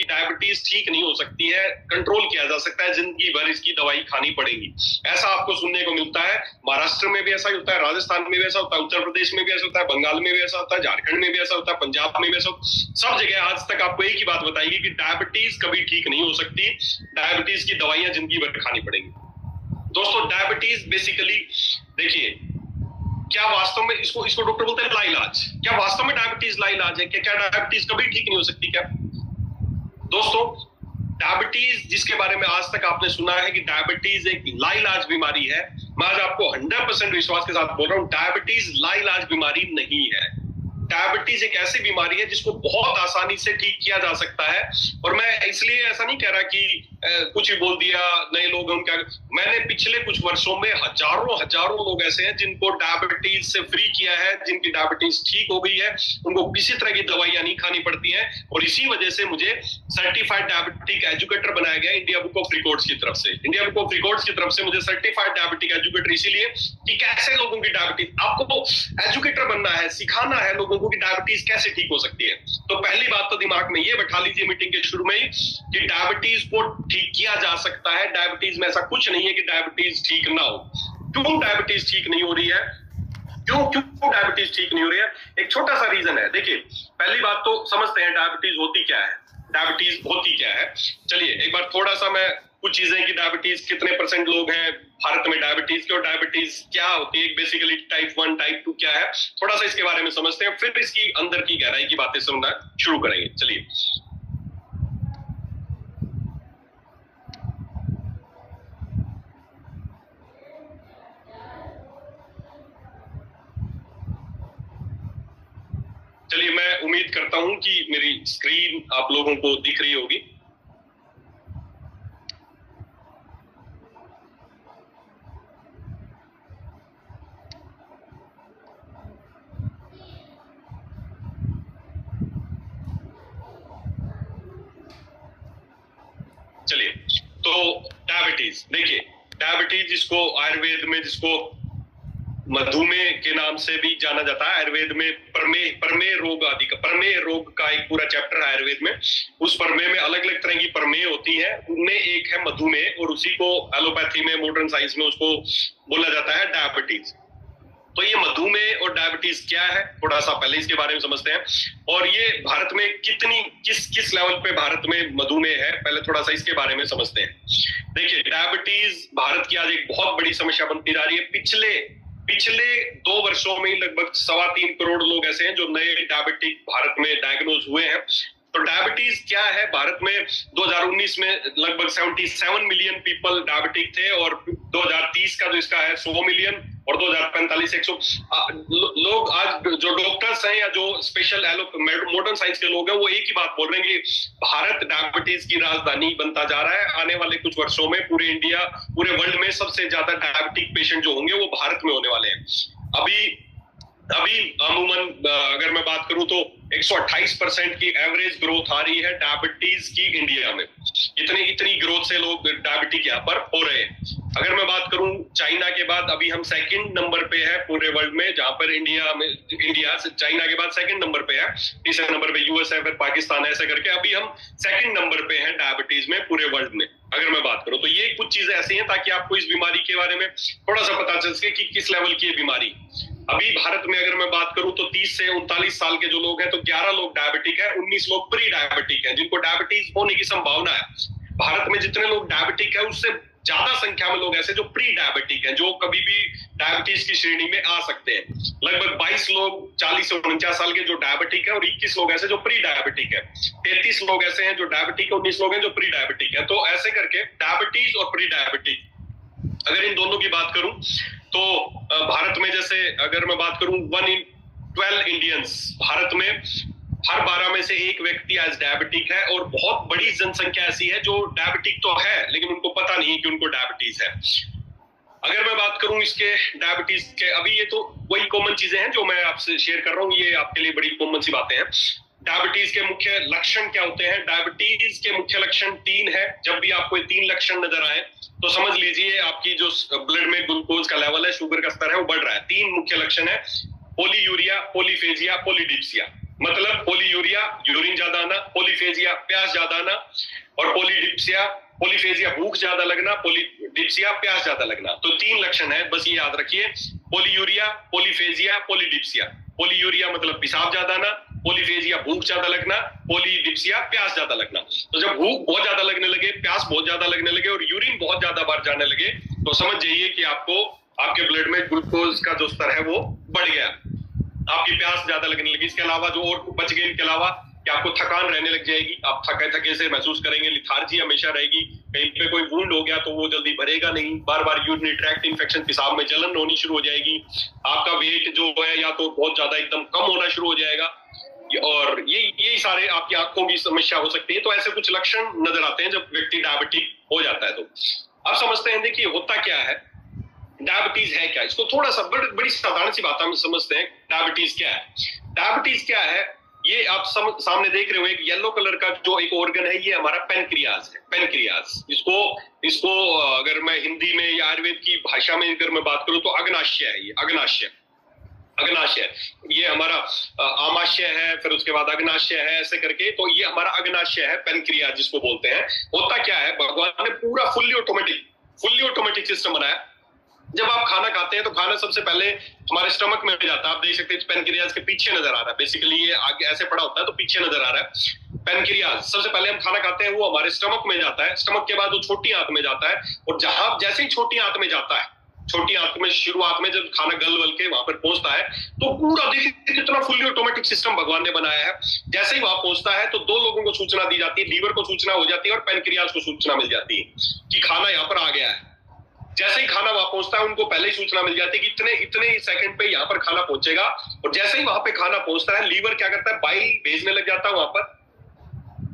Diabetes ठीक नहीं हो सकती है, कंट्रोल किया जा सकता है, जिंदगी भर इसकी दवाई खानी पड़ेगी। ऐसा आपको सुनने को मिलता है। महाराष्ट्र में भी ऐसा ही होता है, राजस्थान में भी ऐसा होता है, उत्तर प्रदेश में भी ऐसा होता है, बंगाल में भी ऐसा होता है, झारखंड में भी ऐसा होता है, पंजाब में भी ऐसा होता है। सब जगह आज तक आपको एक ही बात बताएगी कि डायबिटीज कभी ठीक नहीं हो सकती, डायबिटीज की दवाइयां जिंदगी भर खानी पड़ेगी। दोस्तों, डायबिटीज बेसिकली देखिए, क्या वास्तव में इसको इसको डॉक्टर बोलते हैं लाइलाज। क्या वास्तव में डायबिटीज लाइलाज है? क्या डायबिटीज कभी ठीक नहीं हो सकती? क्या दोस्तों, डायबिटीज जिसके बारे में आज तक आपने सुना है कि डायबिटीज एक लाइलाज बीमारी है, मैं आज आपको 100% विश्वास के साथ बोल रहा हूं, डायबिटीज लाइलाज बीमारी नहीं है। डायबिटीज एक ऐसी बीमारी है जिसको बहुत आसानी से ठीक किया जा सकता है। और मैं इसलिए ऐसा नहीं कह रहा कि कुछ ही बोल दिया, नए लोग हम क्या, मैंने पिछले कुछ वर्षों में हजारों लोग ऐसे हैं जिनको डायबिटीज से फ्री किया है, जिनकी डायबिटीज ठीक हो गई है, उनको किसी तरह की दवाइयां नहीं खानी पड़ती हैं। और इसी वजह से मुझे सर्टिफाइड डायबिटिक एजुकेटर बनाया गया इंडिया बुक ऑफ रिकॉर्ड्स की तरफ से। इंडिया बुक ऑफ रिकॉर्ड्स की तरफ से मुझे सर्टिफाइड डायबिटिक एजुकेटर इसीलिए कि कैसे लोगों की डायबिटीज, आपको एजुकेटर बनना है, सिखाना है लोगों को कि डायबिटीज कैसे ठीक हो सकती है। तो पहली बात तो दिमाग में ये बैठा लीजिए मीटिंग के शुरू में ही कि डायबिटीज को ठीक किया जा सकता है। डायबिटीज में ऐसा कुछ नहीं है कि डायबिटीज ठीक ना हो। क्यों डायबिटीज ठीक नहीं हो रही है? क्यों डायबिटीज ठीक नहीं हो रही है? एक छोटा सा रीजन है। देखिए, पहली बात तो समझते हैं डायबिटीज होती क्या है। डायबिटीज होती क्या है, चलिए एक बार थोड़ा सा मैं कुछ चीजें कि डायबिटीज कितने % लोग हैं भारत में डायबिटीज के, और डायबिटीज क्या होती है, बेसिकली टाइप 1 टाइप 2 क्या है, थोड़ा सा इसके बारे में समझते हैं, फिर इसकी अंदर की गहराई की बातें सुनना शुरू करेंगे। चलिए, मैं उम्मीद करता हूं कि मेरी स्क्रीन आप लोगों को दिख रही होगी। चलिए, तो डायबिटीज देखिए, डायबिटीज जिसको आयुर्वेद में जिसको मधुमेह के नाम से भी जाना जाता है, आयुर्वेद में प्रमेय रोग आदि का, प्रमेय रोग का एक पूरा चैप्टर है आयुर्वेद में। उस प्रमेय में अलग अलग तरह की प्रमेय होती है, उनमें एक है मधुमेह, और उसी को एलोपैथी में, मॉडर्न साइंस में उसको बोला जाता है डायबिटीज। तो ये मधुमेह और डायबिटीज क्या है, थोड़ा सा पहले इसके बारे में समझते हैं। और ये भारत में किस लेवल पे भारत में मधुमेह है, पहले थोड़ा सा इसके बारे में समझते हैं। देखिए, डायबिटीज भारत की आज एक बहुत बड़ी समस्या बनती जा रही है। पिछले 2 वर्षों में लगभग 3.25 करोड़ लोग ऐसे हैं जो नए डायबिटिक भारत में डायग्नोज हुए हैं। तो डायबिटीज क्या है, भारत में 2019 में लगभग 77 मिलियन पीपल डायबिटिक थे, और 2030 का जो इसका है 100 मिलियन, और 2045 100 लोग। आज जो डॉक्टर्स हैं या जो स्पेशल मॉडर्न साइंस के लोग हैं, वो एक ही बात बोल रहे हैं कि भारत डायबिटीज की राजधानी बनता जा रहा है। आने वाले कुछ वर्षों में पूरे इंडिया, पूरे वर्ल्ड में सबसे ज्यादा डायबिटिक पेशेंट जो होंगे वो भारत में होने वाले हैं। अभी अमूमन अगर मैं बात करूं तो 128% की एवरेज ग्रोथ आ रही है डायबिटीज की इंडिया में। इतनी ग्रोथ से लोग डायबिटिक यहाँ पर हो रहे हैं। अगर मैं बात करूं चाइना के बाद, अभी हम 2nd नंबर पे है पूरे वर्ल्ड में, जहां पर इंडिया से चाइना के बाद 2nd नंबर पे है, तीसरे नंबर पे यूएस है, फिर पाकिस्तान है, ऐसे करके अभी हम 2nd नंबर पे हैं डायबिटीज में पूरे वर्ल्ड में। अगर मैं बात करूं तो ये कुछ चीजें ऐसी हैं ताकि आपको इस बीमारी के बारे में थोड़ा सा पता चल सके कि किस लेवल की ये बीमारी। अभी भारत में अगर मैं बात करूं तो 30 से 39 साल के जो लोग हैं तो 11 लोग डायबिटिक है, 19 लोग प्री डायबिटिक हैं, जिनको डायबिटीज होने की संभावना है। भारत में जितने लोग डायबिटिक है उससे ज्यादा संख्या में लोग ऐसे जो प्री डायबिटिक हैं, जो कभी भी डायबिटीज की श्रेणी में आ सकते हैं। लगभग 22 लोग 40 से 49 साल के जो डायबिटिक है, और 21 लोग ऐसे जो प्री डायबिटिक है। 33 लोग ऐसे हैं जो डायबिटिक है, 19 लोग हैं जो प्री डायबिटिक है। तो ऐसे करके डायबिटीज और प्री डायबिटिक, अगर इन दोनों की बात करूं तो भारत में, जैसे अगर मैं बात करूं 1 in 12 इंडियंस, भारत में हर 12 में से एक व्यक्ति आज डायबिटिक है। और बहुत बड़ी जनसंख्या ऐसी है जो डायबिटिक तो है लेकिन उनको पता नहीं कि उनको डायबिटीज है। अगर मैं बात करूं इसके डायबिटीज के, अभी ये तो वही कॉमन चीजें हैं जो मैं आपसे शेयर कर रहा हूं, ये आपके लिए बड़ी कॉमन सी बातें हैं। डायबिटीज के मुख्य लक्षण क्या होते हैं? डायबिटीज के मुख्य लक्षण 3 है। जब भी आपको 3 लक्षण नजर आए तो समझ लीजिए आपकी जो ब्लड में ग्लूकोज का लेवल है, शुगर का स्तर है, वो बढ़ रहा है। 3 मुख्य लक्षण है: पोलीयूरिया, पोलीफेजिया, पोलीडिप्सिया। मतलब पोलीयूरिया यूरिन ज्यादा आना, पोलीफेजिया प्यास ज्यादा आना, और पोलीडिप्सिया पोलीफेजिया भूख ज्यादा लगना, पोलीडिप्सिया प्यास ज्यादा लगना। तो 3 लक्षण है, बस ये याद रखिए, पोलीयूरिया, पोलीफेजिया, पोलीडिप्सिया। पोलीयूरिया मतलब पेशाब ज्यादा आना, पोलीफेजिया भूख ज्यादा लगना, पोलीडिप्सिया प्यास ज्यादा लगना। तो जब भूख बहुत ज्यादा लगने लगे, प्यास बहुत ज्यादा लगने लगे और यूरिन बहुत ज्यादा बार जाने लगे, तो समझ जाइए कि आपको आपके ब्लड में ग्लूकोज का जो स्तर है वो बढ़ गया, आपकी प्यास ज्यादा लगने लगी। इसके अलावा जो और बच गए इनके अलावा कि आपको थकान रहने लग जाएगी, आप थके थके से महसूस करेंगे, लिथार्जी हमेशा रहेगी, कहीं पे कोई वुंड हो गया तो वो जल्दी भरेगा नहीं, बार बार यूरिनरी ट्रैक्ट इन्फेक्शन, पेशाब में जलन होनी शुरू हो जाएगी, आपका वेट जो है या तो बहुत ज्यादा एकदम कम होना शुरू हो जाएगा, और ये सारे आपकी आंखों की समस्या हो सकती है। तो ऐसे कुछ लक्षण नजर आते हैं जब व्यक्ति डायबिटिक हो जाता है। तो अब समझते हैं, देखिए होता क्या है, डायबिटीज है क्या, इसको थोड़ा सा बड़ी साधारण सी बात हम समझते हैं। डायबिटीज क्या है? डायबिटीज क्या है, ये आप सामने देख रहे हो, एक येलो कलर का जो एक ऑर्गन है, ये हमारा पेनक्रियाज है। पेनक्रियाज, इसको अगर मैं हिंदी में या आयुर्वेद की भाषा में अगर मैं बात करूं तो अग्नाशय है, ये अग्नाशय, ये हमारा आमाशय है, फिर उसके बाद अग्नाशय है, ऐसे करके। तो ये हमारा अग्नाशय है, पेनक्रियाज जिसको बोलते हैं। होता क्या है, भगवान ने पूरा फुल्ली ऑटोमेटिक सिस्टम बनाया। जब आप खाना खाते हैं तो खाना सबसे पहले हमारे स्टमक में जाता है, आप देख सकते हैं पेनक्रियाज के पीछे नजर आ रहा है, बेसिकली ये आगे ऐसे पड़ा होता है तो पीछे नजर आ रहा है पेनक्रियाज। सबसे पहले हम खाना खाते हैं, वो हमारे स्टमक में जाता है, स्टमक के बाद वो छोटी आंत में जाता है, और जहां जैसे ही छोटी आंत में जाता है, छोटी आंत में शुरुआत में जब खाना गल वल के वहां पर पहुंचता है, तो पूरा देखिए कितना फुल्ली ऑटोमेटिक सिस्टम भगवान ने बनाया है। जैसे ही वहां पहुंचता है तो 2 लोगों को सूचना दी जाती है, लीवर को सूचना हो जाती है और पेनक्रियाज को सूचना मिल जाती है कि खाना यहाँ पर आ गया है। जैसे ही खाना वहां पहुंचता है, उनको पहले ही सूचना मिल जाती है कि इतने सेकंड पे यहाँ पर खाना पहुंचेगा, और जैसे ही वहां पे खाना पहुंचता है, लीवर क्या करता है, बाइल भेजने लग जाता है वहां पर,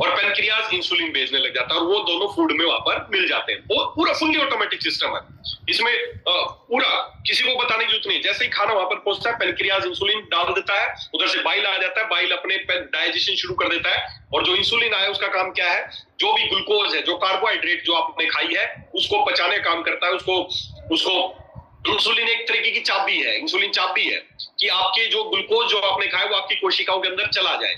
और पेनक्रियाज इंसुलिन भेजने लग जाता है, और वो दोनों फूड में वहां पर मिल जाते हैं। वो पूरा फुल्ली ऑटोमेटिक सिस्टम है, इसमें पूरा किसी को बताने की जरूरत नहीं। जैसे ही खाना वहां पर पहुंचता है, पेनक्रियाज इंसुलिन डाल देता है, उधर से बाइल आ जाता है, बाइल अपने डाइजेशन शुरू कर देता है, और जो इंसुलिन आया उसका काम क्या है, जो भी ग्लूकोज है, जो कार्बोहाइड्रेट जो आपने खाई है, उसको पचाने का काम करता है। उसको इंसुलिन एक तरीके की चाबी है, इंसुलिन चाबी है कि आपके जो ग्लूकोज जो आपने खाया वो आपकी कोशिकाओं के अंदर चला जाए,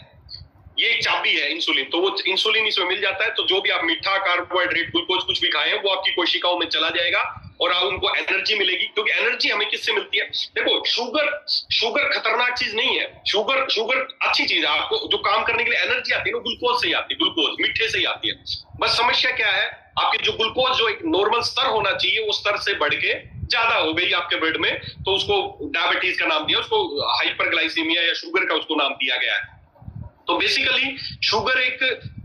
ये एक चाबी है इंसुलिन। तो वो इंसुलिन इसमें मिल जाता है, तो जो भी आप मीठा, कार्बोहाइड्रेट, ग्लूकोज कुछ भी खाए हैं, वो आपकी कोशिकाओं में चला जाएगा, और आप उनको एनर्जी मिलेगी। क्योंकि एनर्जी हमें किससे मिलती है? देखो, शुगर खतरनाक चीज नहीं है, शुगर अच्छी चीज है। आपको जो काम करने के लिए एनर्जी आती है, वो ग्लूकोज से ही आती है, ग्लूकोज मीठे से ही आती है। बस समस्या क्या है, आपकी जो ग्लूकोज जो एक नॉर्मल स्तर होना चाहिए, वो स्तर से बढ़ के ज्यादा हो गई आपके ब्लड में, तो उसको डायबिटीज का नाम दिया, उसको हाइपरग्लाइसीमिया या शुगर का उसको नाम दिया गया है। तो बेसिकली शुगर एक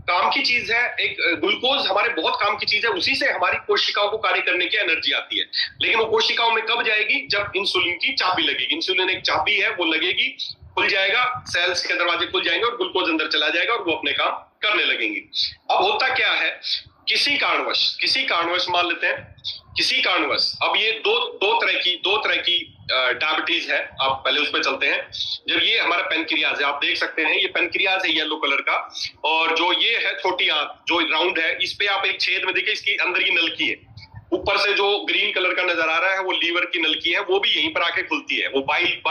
काम की चीज है, एक ग्लूकोज हमारे बहुत काम की चीज है, उसी से हमारी कोशिकाओं को कार्य करने की एनर्जी आती है। लेकिन वो कोशिकाओं में कब जाएगी? जब इंसुलिन की चाबी लगेगी। इंसुलिन एक चाबी है, वो लगेगी, खुल जाएगा, सेल्स के दरवाजे खुल जाएंगे और ग्लूकोज अंदर चला जाएगा और वो अपने काम करने लगेंगे। अब होता क्या है, किसी कारणवश मान लेते हैं, किसी कारणवश, अब ये दो तरह की डायबिटीज है। आप पहले उस पर चलते हैं। जब ये हमारा पेनक्रियाज है, आप देख सकते हैं ये पेनक्रियाज है येलो कलर का, और जो ये है छोटी आंत जो राउंड है, इस पे आप एक छेद में देखिए, इसकी अंदर की नलकी है, ऊपर से जो ग्रीन कलर का नजर आ रहा है वो लीवर की नलकी है, वो भी यहीं पर आके खुलती है। वो बाइल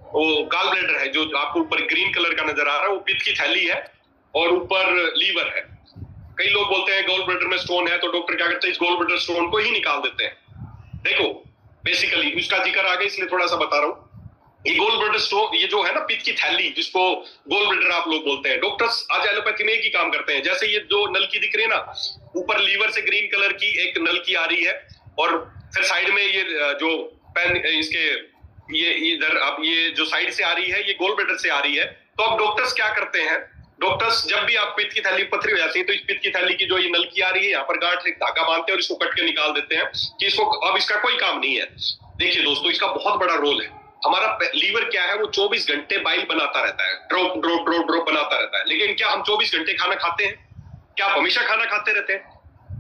वो गॉल ब्लैडर है, जो आपको ऊपर ग्रीन कलर का नजर आ रहा है, वो पित्त की थैली है, और ऊपर लीवर है। कई लोग बोलते हैं गॉल ब्लैडर में स्टोन है, तो डॉक्टर क्या करते हैं, इस गॉल ब्लैडर स्टोन को ही निकाल देते हैं। देखो, बेसिकली उसका जिक्र आ गया इसलिए थोड़ा सा बता रहा हूं। ये गॉल ब्लैडर स्टोन, ये जो है ना पित्त की थैली, जिसको गॉल ब्लैडर आप लोग बोलते हैं, डॉक्टर्स आज एलोपैथी में एक ही काम करते हैं। जैसे ये जो नलकी दिख रही है ना, ऊपर लीवर से ग्रीन कलर की एक नलकी आ रही है, और फिर साइड में ये जो पेन इसके ये इधर अब ये जो साइड से आ रही है, ये गॉल ब्लैडर से आ रही है। तो अब डॉक्टर्स क्या करते हैं, डॉक्टर्स जब भी आप पित्त की थैली पथरी हो जाती है, तो इस पित्त की थैली की जो ये नलकी आ रही है, यहाँ पर गांठ एक धागा बांधते हैं और इसको कट के निकाल देते हैं कि इसको अब इसका कोई काम नहीं है। देखिए दोस्तों, इसका बहुत बड़ा रोल है। हमारा लीवर क्या है, वो 24 घंटे बाइल बनाता रहता है, ड्रॉप ड्रॉप ड्रॉप ड्रॉप बनाता रहता है। लेकिन क्या हम 24 घंटे खाना खाते हैं? क्या आप हमेशा खाना खाते रहते हैं?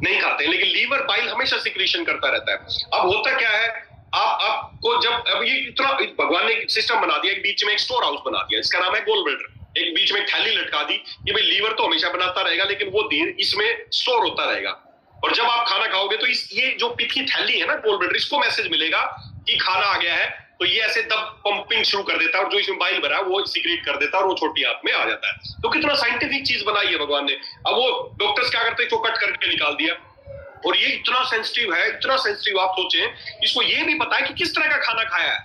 नहीं खाते। लेकिन लीवर बाइल हमेशा सिक्रीशन करता रहता है। अब होता क्या है, आपको जब अब ये इतना भगवान ने सिस्टम बना दिया, एक बीच में एक स्टोर हाउस बना दिया, इसका नाम है गॉल ब्लैडर। एक बीच में थैली लटका दी कि भाई लीवर तो हमेशा बनाता रहेगा, लेकिन वो देर इसमें स्टोर होता रहेगा, और जब आप खाना खाओगे तो ये जो पित्त की थैली है ना गॉल ब्लैडर, इसको मैसेज मिलेगा कि खाना आ गया है, तो ये ऐसे दब पंपिंग शुरू कर देता है और जो इसमें बाइल भरा है वो सीक्रेट कर देता है और वो छोटी आंत में आ जाता है। तो कितना साइंटिफिक चीज बनाई है भगवान ने। अब वो डॉक्टर्स क्या करते हैं, इसको कट करके निकाल दिया। और ये इतना सेंसिटिव है, इतना सेंसिटिव, आप सोचें इसको ये भी पता है कि किस तरह का खाना खाया है।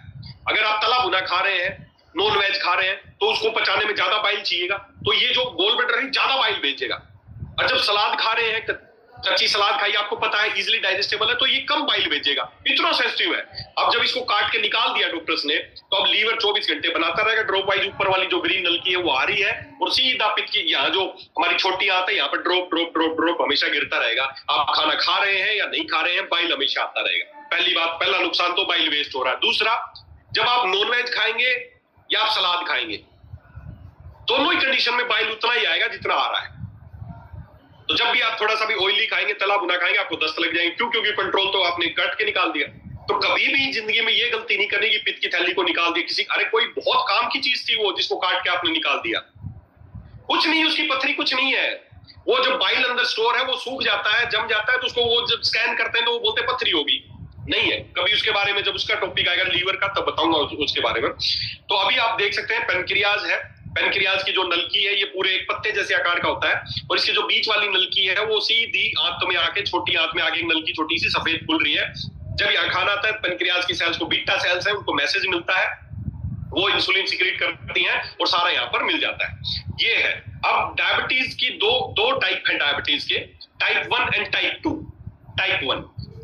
अगर आप तला भुना खा रहे हैं, नॉन वेज खा रहे हैं, तो उसको पचाने में ज्यादा बाइल चाहिएगा, तो ये जो गोल ब्लैडर है ज्यादा बाइल भेजेगा। और जब सलाद खा रहे हैं, कच्ची सलाद खाई, आपको पता है इजीली डाइजेस्टेबल है, तो ये कम बाइल भेजेगा। इतना सेंसिटिव है। अब जब इसको काट के निकाल दिया डॉक्टर्स ने, तो अब लीवर 24 घंटे बनाता रहेगा, ड्रॉप वाइज ऊपर वाली जो ग्रीन नलकी है वो आ रही है और सीधा पित्त की यहाँ जो हमारी छोटी आंत है यहाँ पर ड्रॉप ड्रॉप ड्रॉप ड्रॉप हमेशा गिरता रहेगा। आप खाना खा रहे हैं या नहीं खा रहे हैं, बाइल हमेशा आता रहेगा। पहली बात, पहला नुकसान तो बाइल वेस्ट हो रहा है। दूसरा, जब आप नॉनवेज खाएंगे या आप सलाद खाएंगे, दोनों ही कंडीशन में बाइल उतना ही आएगा जितना आ रहा है। तो जब भी आप थोड़ा सा भी ऑयली खाएंगे, तला भुना खाएंगे, आपको दस्त लग जाएंगे। क्यों? क्योंकि कंट्रोल तो आपने कट के निकाल दिया। तो कभी भी जिंदगी में ये गलती नहीं करनी कि पित्त की थैली को निकाल दिया किसी, अरे कोई बहुत काम की चीज थी वो, जिसको काट के आपने निकाल दिया, कुछ नहीं, उसकी पथरी कुछ नहीं है। वो जब बाइल अंदर स्टोर है वो सूख जाता है, जम जाता है, तो उसको वो जब स्कैन करते हैं तो वो बोलते हैं पथरी होगी। नहीं है। कभी उसके बारे में जब उसका टॉपिक आएगा लीवर का तब बताऊंगा उसके बारे में। तो अभी आप देख सकते हैं पेनक्रियाज है। पेनक्रियाज की जो नलकी है ये पूरे एक पत्ते जैसे आकार का होता है और इसकी जो बीच वाली नलकी है वो सीधी आंत में आके, छोटी आंत में आगे एक नलकी छोटी सी सफेद खुल रही है। जब यहाँ खाना आता है, पेनक्रियाज की सेल्स को, बीटा सेल्स है, उनको मैसेज मिलता है, वो इंसुलिन सीक्रेट करती हैं और सारा यहाँ पर मिल जाता है। ये है। अब डायबिटीज की दो टाइप है डायबिटीज के, type 1 and type 2।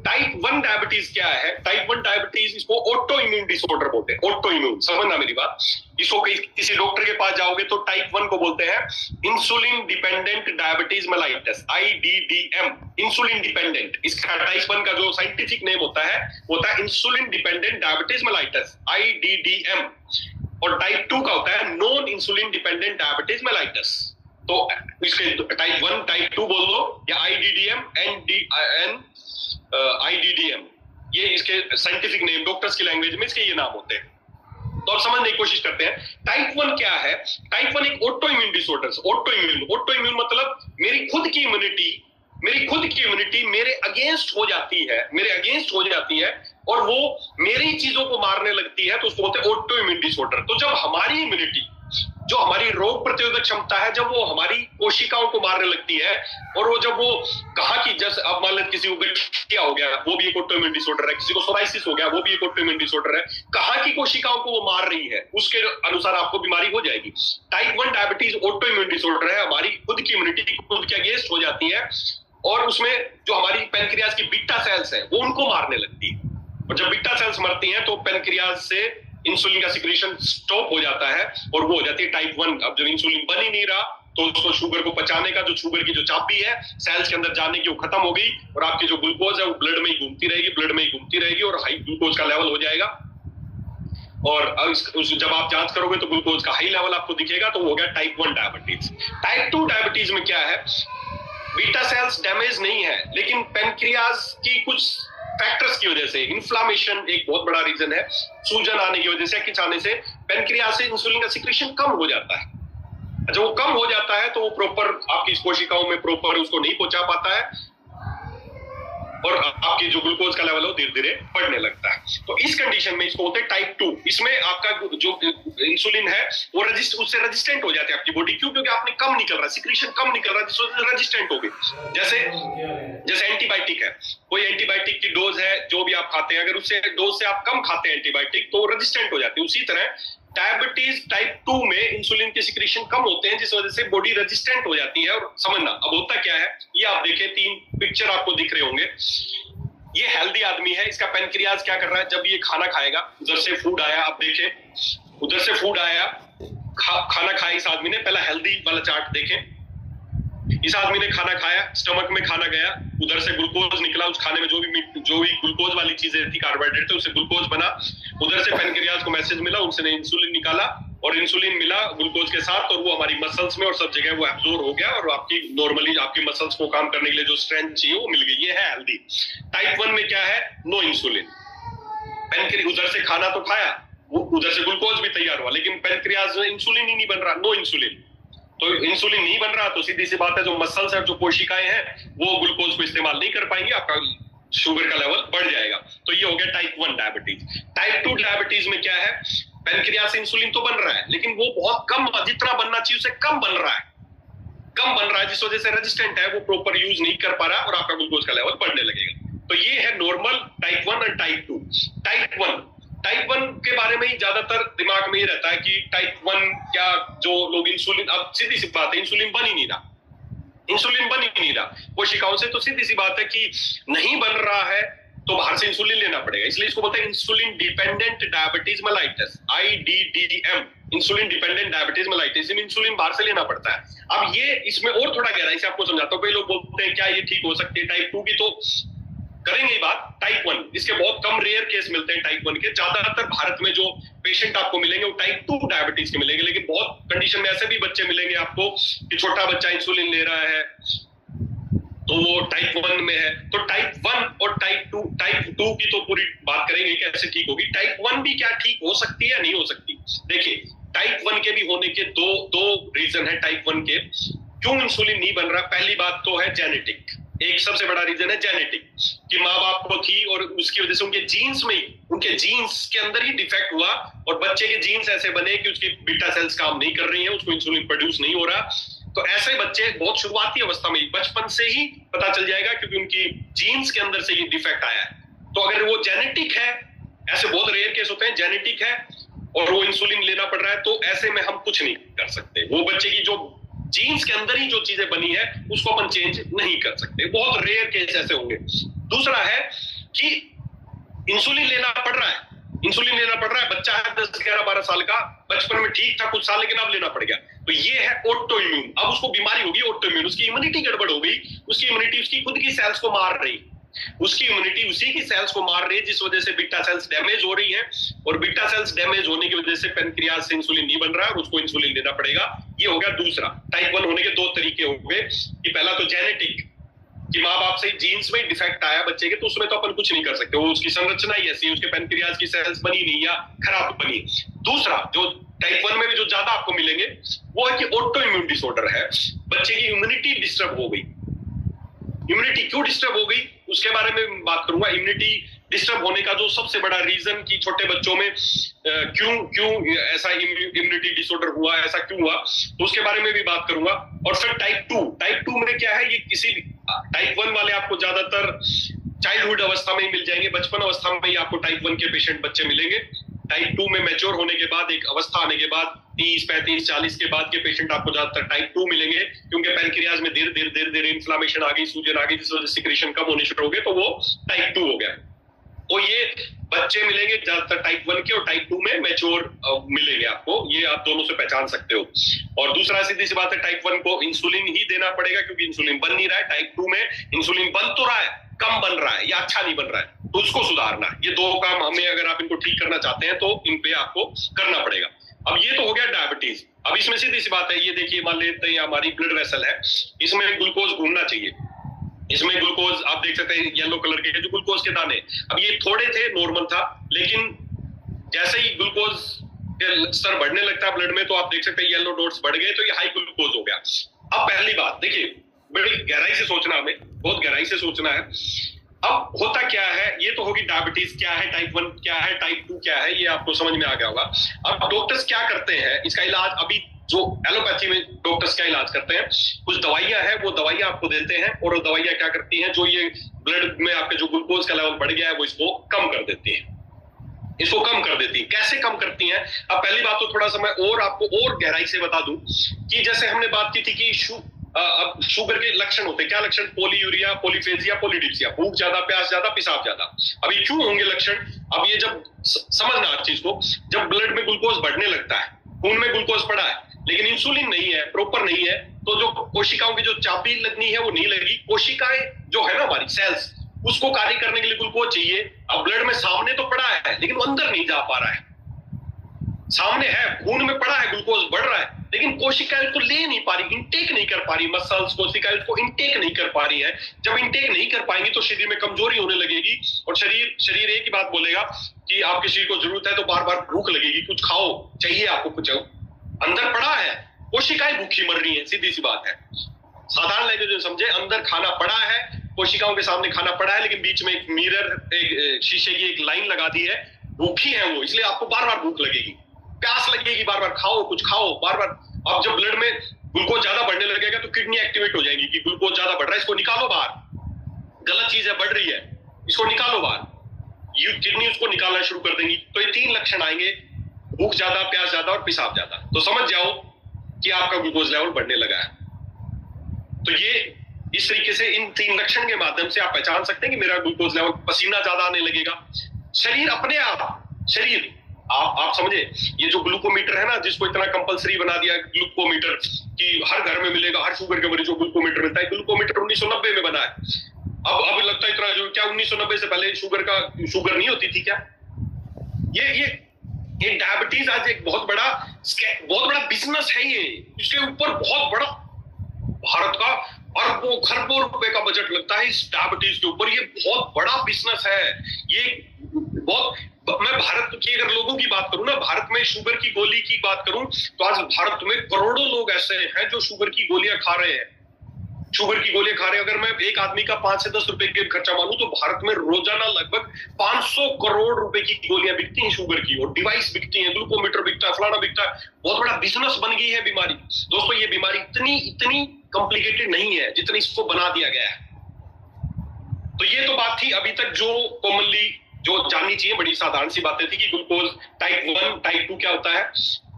Type 1 diabetes क्या है? टाइप 1 डायबिटीज, इसको ऑटो इम्यून डिसऑर्डर बोलते हैं। ऑटो इम्यून, समझना मेरी बात। इसको किसी डॉक्टर के पास जाओगे तो टाइप 1 को बोलते हैं insulin dependent diabetes mellitus, IDDM, insulin dependent. इसका टाइप 1 का जो साइंटिफिक नेम होता है insulin dependent diabetes mellitus, IDDM। और टाइप 2 का होता है non insulin dependent diabetes mellitus. तो इसके टाइप 1 टाइप 2 बोल दो या IDDM, ये इसके साइंटिफिक नेम, डॉक्टर्स की लैंग्वेज में इसके ये नाम होते हैं। तो आप समझने की कोशिश करते हैं टाइप 1 क्या है। टाइप 1 एक auto immune disorder. Auto immune मतलब मेरी खुद की इम्यूनिटी मेरे अगेंस्ट हो जाती है और वो मेरी चीजों को मारने लगती है, तो उसको बोलते हैं ऑटो इम्यून डिसऑर्डर। तो जब हमारी इम्यूनिटी, जो हमारी रोग प्रतिरोधक क्षमता है, जब वो हमारी कोशिकाओं को मारने लगती है और वो जब वो कहा कि जैसे अब मान लेते किसी को गठिया हो गया, वो भी एक ऑटोइम्यून डिसऑर्डर है, किसी को सोराइसिस हो गया, वो भी एक ऑटोइम्यून डिसऑर्डर है, कहा की कोशिकाओं को वो मार रही है, उसके अनुसार आपको बीमारी हो जाएगी। टाइप 1 डायबिटीज ऑटोइम्यून डिसऑर्डर है, हमारी खुद की इम्यूनिटी खुद के अगेंस्ट हो जाती है और उसमें जो हमारी पेनक्रियाज की बीटा सेल्स है वो उनको मारने लगती है। और जब बीटा सेल्स मरती हैं तो पेनक्रियाज से इंसुलिन का सिक्रेशन स्टॉप हो जाता है और वो हो जाती है टाइप 1। अब जब इंसुलिन बन ही नहीं रहा तो उसको शुगर को पचाने का, जो शुगर की जो चाबी है सेल्स के अंदर जाने की, वो खत्म हो गई और आपकी जो ग्लूकोज है वो ब्लड में ही घूमती रहेगी और हाई ग्लूकोज का लेवल हो जाएगा। और जब आप जांच करोगे तो ग्लूकोज का हाई लेवल आपको दिखेगा, तो हो गया टाइप 1 डायबिटीज। टाइप 2 डायबिटीज में क्या है, बीटा सेल्स डैमेज नहीं है, लेकिन पेनक्रियाज की कुछ फैक्टर्स की वजह से, इन्फ्लामेशन एक बहुत बड़ा रीजन है, सूजन आने की वजह से, खिंचाने से पेनक्रियाज से इंसुलिन का सिक्रेशन कम हो जाता है। जब वो कम हो जाता है तो वो प्रॉपर आपकी कोशिकाओं में प्रॉपर उसको नहीं पहुंचा पाता है और आपकी जो ग्लूकोज का लेवल है वो धीरे धीरे बढ़ने लगता है। तो इस कंडीशन में इसको होते हैं टाइप 2। इसमें आपका जो इंसुलिन है वो उससे रेजिस्टेंट हो जाती है आपकी बॉडी। क्यों? क्योंकि आपने कम निकल रहा है, सिक्रीशन कम निकल रहा है, जिससे रेजिस्टेंट हो गई। जैसे एंटीबायोटिक है, कोई एंटीबायोटिक की डोज है जो भी आप खाते हैं, अगर उससे डोज से आप कम खाते हैं एंटीबायोटिक तो रेजिस्टेंट हो जाती है। उसी तरह डायबिटीज टाइप 2 में इंसुलिन के सिक्रीशन कम होते हैं, जिस वजह से बॉडी रेजिस्टेंट हो जाती है। और समझना अब होता क्या है, ये आप देखें 3 पिक्चर आपको दिख रहे होंगे। ये हेल्दी आदमी है, इसका पेनक्रियाज क्या कर रहा है, जब ये खाना खाएगा, उधर से फूड आया, आप देखें उधर से फूड आया, खाना खाया इस आदमी ने, पहला हेल्दी वाला चार्ट देखें। इस आदमी ने खाना खाया, स्टमक में खाना गया, उधर से ग्लूकोज निकला, उस खाने में जो भी ग्लूकोज वाली चीजें थी, कार्बोहाइड्रेट थे, उससे ग्लूकोज बना, उधर से पेनक्रियाज को मैसेज मिला, उनसे इंसुलिन निकाला और इंसुलिन मिला ग्लूकोज के साथ और वो हमारी मसल्स में और सब जगह वो एब्जॉर्ब हो गया और आपकी नॉर्मली आपकी मसल्स को काम करने के लिए जो स्ट्रेंथ चाहिए वो मिल गई। ये है हेल्दी। टाइप 1 में क्या है, नो इंसुलिन। पेनक्रियाज उधर से खाना तो खाया, उधर से ग्लूकोज भी तैयार हुआ, लेकिन पेनक्रियाज में इंसुलिन ही नहीं बन रहा, नो इंसुलिन। तो इंसुलिन नहीं बन रहा तो सीधी सी बात है जो मसल्स है, जो कोशिकाएं हैं वो ग्लूकोज को इस्तेमाल नहीं कर पाएंगे, आपका शुगर का लेवल बढ़ जाएगा। तो ये हो गया टाइप 1 डायबिटीज। टाइप 2 डायबिटीज में क्या है, पैनक्रियास से इंसुलिन तो बन रहा है लेकिन वो बहुत कम, जितना बनना चाहिए उससे कम बन रहा है, जिस वजह से रेजिस्टेंट है, वो प्रॉपर यूज नहीं कर पा रहा और आपका ग्लूकोज का लेवल बढ़ने लगेगा। तो ये है नॉर्मल टाइप 1 और टाइप 2। टाइप 1 के बारे में ही ज्यादातर दिमाग में ही रहता है कि टाइप 1 क्या, जो लोग इंसुलिन, अब सीधी सी बात है, इंसुलिन बन ही नहीं रहा कोशिकाओं से, तो सीधी सी बात है कि नहीं बन रहा है तो बाहर से इंसुलिन लेना पड़ेगा। इसलिए इसको बोलते हैं insulin dependent diabetes mellitus, IDDM, insulin dependent diabetes mellitus. Insulin बाहर से लेना पड़ता है। अब ये इसमें और थोड़ा गहराई से आपको समझाता हूं। कई लोग बोलते हैं क्या ये ठीक हो सकती है टाइप 2 की, तो करेंगे बात। टाइप 1 इसके बहुत कम रेयर केस मिलते हैं टाइप 1 के। ज्यादातर भारत में जो पेशेंट आपको मिलेंगे वो टाइप 2 डायबिटीज के मिलेंगे, लेकिन बहुत कंडीशन में ऐसे भी बच्चे मिलेंगे आपको कि छोटा बच्चा इंसुलिन ले रहा है तो वो टाइप 1 में है। तो टाइप 1 और टाइप 2 की तो पूरी बात करेंगे कैसे ठीक होगी। टाइप 1 भी क्या ठीक हो सकती है या नहीं हो सकती। देखिए, टाइप 1 के भी होने के दो रीजन है। टाइप 1 के क्यों इंसुलिन नहीं बन रहा, पहली बात तो है जेनेटिक। एक सबसे बड़ा रीजन है जेनेटिक, कि माँ बाप को थी और उसकी वजह से उनके जीन्स के अंदर ही डिफेक्ट हुआ और बच्चे के जीन्स ऐसे बने कि उसकी बीटा सेल्स काम नहीं कर रही है, उसको इंसुलिन प्रोड्यूस नहीं हो रहा। तो ऐसे बच्चे बहुत शुरुआती अवस्था में, बचपन से ही पता चल जाएगा क्योंकि उनकी जीन्स के अंदर से ही डिफेक्ट आया है। तो अगर वो जेनेटिक है, ऐसे बहुत रेयर केस होते हैं, जेनेटिक है और वो इंसुलिन लेना पड़ रहा है, तो ऐसे में हम कुछ नहीं कर सकते। वो बच्चे की जो जीन्स के अंदर ही जो चीजें बनी है उसको अपन चेंज नहीं कर सकते। बहुत रेयर केस ऐसे होंगे। दूसरा है कि इंसुलिन लेना पड़ रहा है, बच्चा है 10, 11, 12 साल का, बचपन में ठीक था कुछ साल, लेकिन अब लेना पड़ गया। तो ये है ऑटो इम्यून। अब उसको बीमारी होगी ऑटो इम्यून, उसकी इम्यूनिटी गड़बड़ हो गई, उसकी इम्यूनिटी उसकी खुद की सेल्स को मार रही, उसकी इम्यूनिटी उसी की सेल्स को मार रही है, जिस वजह से बीटा सेल्स डैमेज हो रही है। और बीटा सेल्स डैमेज होने की वजह से पैनक्रियाज से इंसुलिन नहीं बन रहा है और उसको इंसुलिन लेना पड़ेगा। ये हो गया दूसरा। टाइप 1 होने के दो तरीके हो गए कि पहला तो जेनेटिक, कि माँ बाप से जीन्स में डिफेक्ट आया बच्चे के, तो उसमें तो अपन कुछ नहीं कर सकते, वो उसकी संरचना ही ऐसी है, उसके पैनक्रियाज की सेल्स बनी नहीं या खराब बनी। दूसरा जो टाइप 1 में भी जो ज्यादा आपको मिलेंगे वो है कि ऑटो इम्यून डिसऑर्डर है, बच्चे की इम्यूनिटी डिस्टर्ब हो गई। इम्यूनिटी क्यों डिस्टर्ब हो गई उसके बारे में बात करूंगा। इम्यूनिटी डिस्टर्ब होने का जो सबसे बड़ा रीजन कि छोटे बच्चों में क्यों ऐसा इम्यूनिटी डिसऑर्डर हुआ, ऐसा क्यों हुआ, तो उसके बारे में भी बात करूंगा। और फिर टाइप 2 में क्या है, ये किसी टाइप 1 वाले आपको ज्यादातर चाइल्डहुड अवस्था में ही मिल जाएंगे, बचपन अवस्था में ही आपको टाइप 1 के पेशेंट बच्चे मिलेंगे। टाइप 2 में मैच्योर होने के बाद, एक अवस्था आने के बाद, 30, 35, 40 के बाद के पेशेंट आपको ज्यादातर टाइप 2 मिलेंगे, क्योंकि पैनक्रियाज में धीरे इन्फ्लामेशन आ गई, सूजन आ गई, जिस वजह से सिक्रेशन कम होने शुरू हो गए, तो वो टाइप 2 हो गया। तो ये बच्चे मिलेंगे ज्यादातर टाइप 1 के, और टाइप 2 में मैच्योर मिलेंगे आपको, ये आप दोनों से पहचान सकते हो। और दूसरा सीधी सी बात है, टाइप 1 को इंसुलिन ही देना पड़ेगा क्योंकि इंसुलिन बन नहीं रहा है। टाइप 2 में इंसुलिन बन तो रहा है, कम बन रहा है या अच्छा नहीं बन रहा है, तो उसको सुधारना। ये दो काम हमें, अगर आप इनको ठीक करना चाहते हैं तो इन पे आपको करना पड़ेगा। अब ये तो हो गया डायबिटीज। अब इसमें सीधी सी बात है, ये देखिए मान लेते हैं हमारी ब्लड वेसल है, इसमें ग्लूकोज घूमना चाहिए। इसमें ग्लूकोज आप देख सकते हैं येलो कलर के जो ग्लूकोज के दाने, अब ये थोड़े थे, नॉर्मल था, लेकिन जैसे ही ग्लूकोज के स्तर बढ़ने लगता है ब्लड में, तो आप देख सकते हैं येलो डॉट्स बढ़ गए, तो ये हाई ग्लूकोज हो गया। अब पहली बात देखिए, बड़ी गहराई से सोचना, हमें बहुत गहराई से सोचना है। अब होता क्या है, ये तो होगी डायबिटीज क्या है, टाइप 1 क्या है, टाइप 2 क्या है, ये आपको समझ में आ गया होगा। अब डॉक्टर्स क्या करते हैं इसका इलाज, अभी जो एलोपैथी में डॉक्टर्स क्या इलाज करते हैं, कुछ दवाइयां हैं, वो दवाइयां आपको देते हैं, और वो दवाइयां क्या करती हैं, जो ये ब्लड में आपके जो ग्लूकोज का लेवल बढ़ गया है वो इसको कम कर देती है, इसको कम कर देती है। कैसे कम करती हैं? अब पहली बात तो थोड़ा सा मैं और आपको और गहराई से बता दूं कि जैसे हमने बात की थी कि अब शुगर के लक्षण होते हैं, क्या लक्षण, पोलीयूरिया, पोलीफेजिया, पोलीडिप्सिया, भूख ज्यादा, प्यास ज्यादा, पेशाब ज्यादा। अब ये क्यों होंगे लक्षण, अब ये जब समझना हर चीज को, जब ब्लड में ग्लूकोज बढ़ने लगता है, खून में ग्लूकोज पड़ा है लेकिन इंसुलिन नहीं है, प्रॉपर नहीं है, तो जो कोशिकाओं की जो चाबी लगनी है वो नहीं लगी। कोशिकाएं जो है ना हमारी सेल्स, उसको कार्य करने के लिए ग्लूकोज चाहिए। अब ब्लड में सामने तो पड़ा है लेकिन वो अंदर नहीं जा पा रहा है, सामने है, खून में पड़ा है, ग्लूकोज बढ़ रहा है, लेकिन कोशिकाएं उसको ले नहीं पा रही, इंटेक नहीं कर पा रही, मसल्स कोशिकाएं उसको इंटेक नहीं कर पा रही है। जब इंटेक नहीं कर पाएंगी तो शरीर में कमजोरी होने लगेगी, और शरीर एक ही बात बोलेगा कि आपके शरीर को जरूरत है, तो बार बार भूख लगेगी, कुछ खाओ, चाहिए आपको कुछ, अंदर पड़ा है, कोशिकाएं भूखी मर रही है, सीधी सी बात है, साधारण लैंग्वेज में समझे, अंदर खाना पड़ा है, कोशिकाओं के सामने खाना पड़ा है, लेकिन बीच में एक मिरर, एक शीशे की एक लाइन लगा दी है, भूखी है वो, इसलिए आपको बार बार भूख लगेगी, प्यास लगेगी, बार बार खाओ, कुछ खाओ बार बार। अब जब ब्लड में ग्लूकोज ज्यादा बढ़ने लगेगा तो किडनी एक्टिवेट हो जाएगी कि ग्लूकोज ज्यादा बढ़ रहा है, इसको निकालो बाहर, गलत चीज है, बढ़ रही है, इसको निकालो बाहर, किडनी उसको निकालना शुरू कर देंगी। तो ये 3 लक्षण आएंगे, भूख ज्यादा, प्यास ज्यादा और पेशाब ज्यादा। तो समझ जाओ कि आपका ग्लूकोज लेवल बढ़ने लगा है। तो ये इस तरीके से इन 3 लक्षण के माध्यम से आप पहचान सकते हैं कि मेरा ग्लूकोज लेवल, पसीना ज्यादा आने लगेगा, शरीर अपने आप, शरीर आप समझे, ये जो ग्लूकोमीटर है ना, जिसको इतना कंपलसरी बना दिया ग्लूकोमीटर कि हर घर में मिलेगा, हर शुगर के मरीजों को ग्लूकोमीटर मिलता है। ग्लूकोमीटर 1990 में बना है। अब लगता है इतना, जो क्या 1990 से पहले शुगर नहीं होती थी क्या? ये डायबिटीज आज एक बहुत बड़ा बिजनेस है। ये इसके ऊपर बहुत बड़ा, भारत का अरबों खरबों रुपए का बजट लगता है इस डायबिटीज के ऊपर। ये बहुत बड़ा बिजनेस है। ये बहुत, मैं भारत की अगर लोगों की बात करूं ना, भारत में शुगर की गोली की बात करूं तो आज भारत में करोड़ों लोग ऐसे हैं जो शुगर की गोलियां खा रहे हैं, शुगर की गोलियां खा रहे हैं। अगर मैं एक आदमी का 5 से 10 रुपए के खर्चा मानूं तो भारत में रोजाना लगभग 500 करोड़ रुपए की गोलियां बिकती हैं शुगर की, और डिवाइस बिकती हैं, ग्लूकोमीटर बिकता है, फलाना बिकता है। बहुत बड़ा बिजनेस बन गई है बीमारी। दोस्तों, ये बीमारी इतनी कॉम्प्लिकेटेड नहीं है जितनी इसको बना दिया गया है। तो ये तो बात थी अभी तक जो कॉमनली जो जाननी चाहिए, बड़ी साधारण सी बातें थी कि ग्लूकोज टाइप 1 टाइप 2 क्या होता है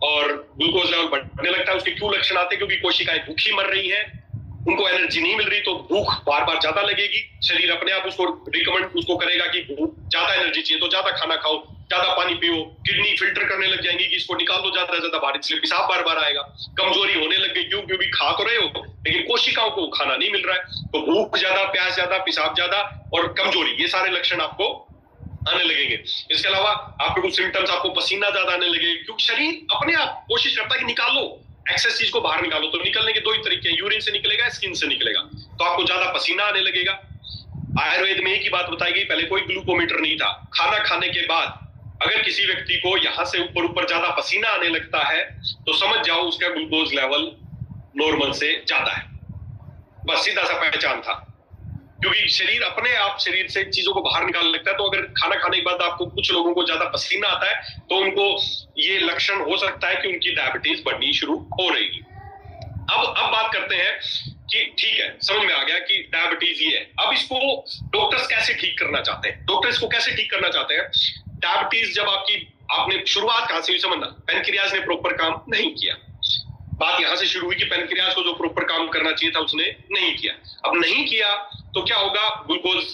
और ग्लूकोज लेवल बढ़ने लगता है, उसके क्यों लक्षण आते हैं। क्योंकि कोशिकाएं भूखी मर रही हैं, उनको एनर्जी नहीं मिल रही, तो भूख बार बार ज्यादा लगेगी। शरीर अपने आप उसको रिकमेंड उसको करेगा कि भूख ज्यादा एनर्जी चाहिए, तो ज्यादा खाना खाओ, ज्यादा पानी पियो। किडनी फिल्टर करने लग जाएंगी कि इसको निकाल दो ज्यादा से ज्यादा बाहर, इसलिए पेशाब बार बार आएगा। कमजोरी होने लग गई, क्योंकि खा तो रहे हो लेकिन कोशिकाओं को खाना नहीं मिल रहा है, तो भूख ज्यादा, प्यास ज्यादा, पेशाब ज्यादा और कमजोरी, ये सारे लक्षण आपको आने लगेंगे। इसके अलावा आपके कुछ सिम्टम्स, आपको पसीना ज्यादा आने लगेगा, क्योंकि शरीर अपने आप कोशिश करता है कि निकालो, एक्सेस चीज को बाहर निकालो। तो निकलने के 2 ही तरीके हैं, यूरिन से निकलेगा, स्किन से निकलेगा। तो आपको ज्यादा पसीना आने लगेगा। आयुर्वेद में एक ही बात बताई गई, पहले कोई ग्लूकोमीटर नहीं था। खाना खाने के बाद अगर किसी व्यक्ति को यहां से ऊपर ज्यादा पसीना आने लगता है तो समझ जाओ उसका ग्लूकोज लेवल नॉर्मल से ज्यादा है। बस सीधा सा पहचान था, क्योंकि शरीर अपने आप शरीर से चीजों को बाहर निकालने लगता है। तो अगर खाना खाने के बाद आपको, कुछ लोगों को ज्यादा पसीना आता है तो उनको ये लक्षण हो सकता है कि उनकी डायबिटीज बढ़नी शुरू हो रही है। अब बात करते हैं कि ठीक है, समझ में आ गया कि डायबिटीज ये है। अब इसको डॉक्टर्स कैसे ठीक करना चाहते हैं? डॉक्टर्स को कैसे ठीक करना चाहते हैं? डायबिटीज जब आपने शुरुआत कहां से हुई समझना, पेनक्रियाज ने प्रॉपर काम नहीं किया। बात यहां से शुरू हुई कि पेनक्रियाज को जो प्रॉपर काम करना चाहिए था उसने नहीं किया। अब नहीं किया तो क्या होगा, ग्लूकोज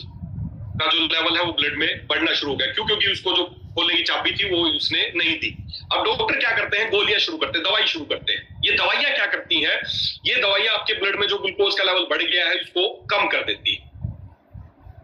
का जो लेवल है वो ब्लड में बढ़ना शुरू हो गया। क्यों? क्योंकि उसको जो खोलने की चाबी थी वो उसने नहीं दी। अब डॉक्टर क्या करते हैं, गोलियां शुरू करते हैं, दवाई शुरू करते हैं। ये दवाइयां क्या करती हैं, ये दवाइयां आपके ब्लड में जो ग्लूकोज का लेवल बढ़ गया है उसको कम कर देती है,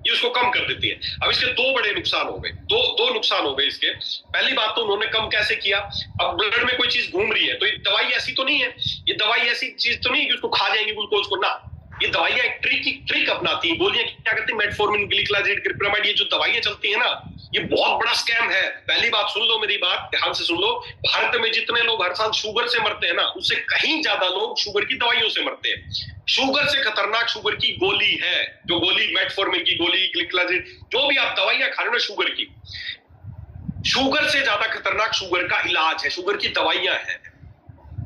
ये उसको कम कर देती है। अब इसके 2 बड़े नुकसान हो गए, दो नुकसान हो गए इसके। पहली बात तो उन्होंने कम कैसे किया, अब ब्लड में कोई चीज घूम रही है तो ये दवाई ऐसी तो नहीं है, ये दवाई ऐसी चीज तो नहीं है कि उसको खा जाएंगे ग्लूकोज को, ना। ये दवाइयां एक ट्रिक अपनाती हैं। गोलियां क्या करती हैं, मेटफॉर्मिन, ग्लिसराइड, क्रिप्रामाइड, ये जो दवाइयां चलती है ना, ये बहुत बड़ा स्कैम है। पहली बात सुन लो, मेरी बात ध्यान से सुन लो, भारत में जितने लोग हर साल शुगर से मरते हैं ना, उससे कहीं ज्यादा लोग शुगर की दवाइयों से मरते हैं। शुगर से खतरनाक शुगर की गोली है, जो गोली मेटफॉर्मिन की गोली, ग्लिसराइड, जो भी आप दवाइयां खा रहे हो ना शुगर की, शुगर से ज्यादा खतरनाक शुगर का इलाज है, शुगर की दवाइयां हैं।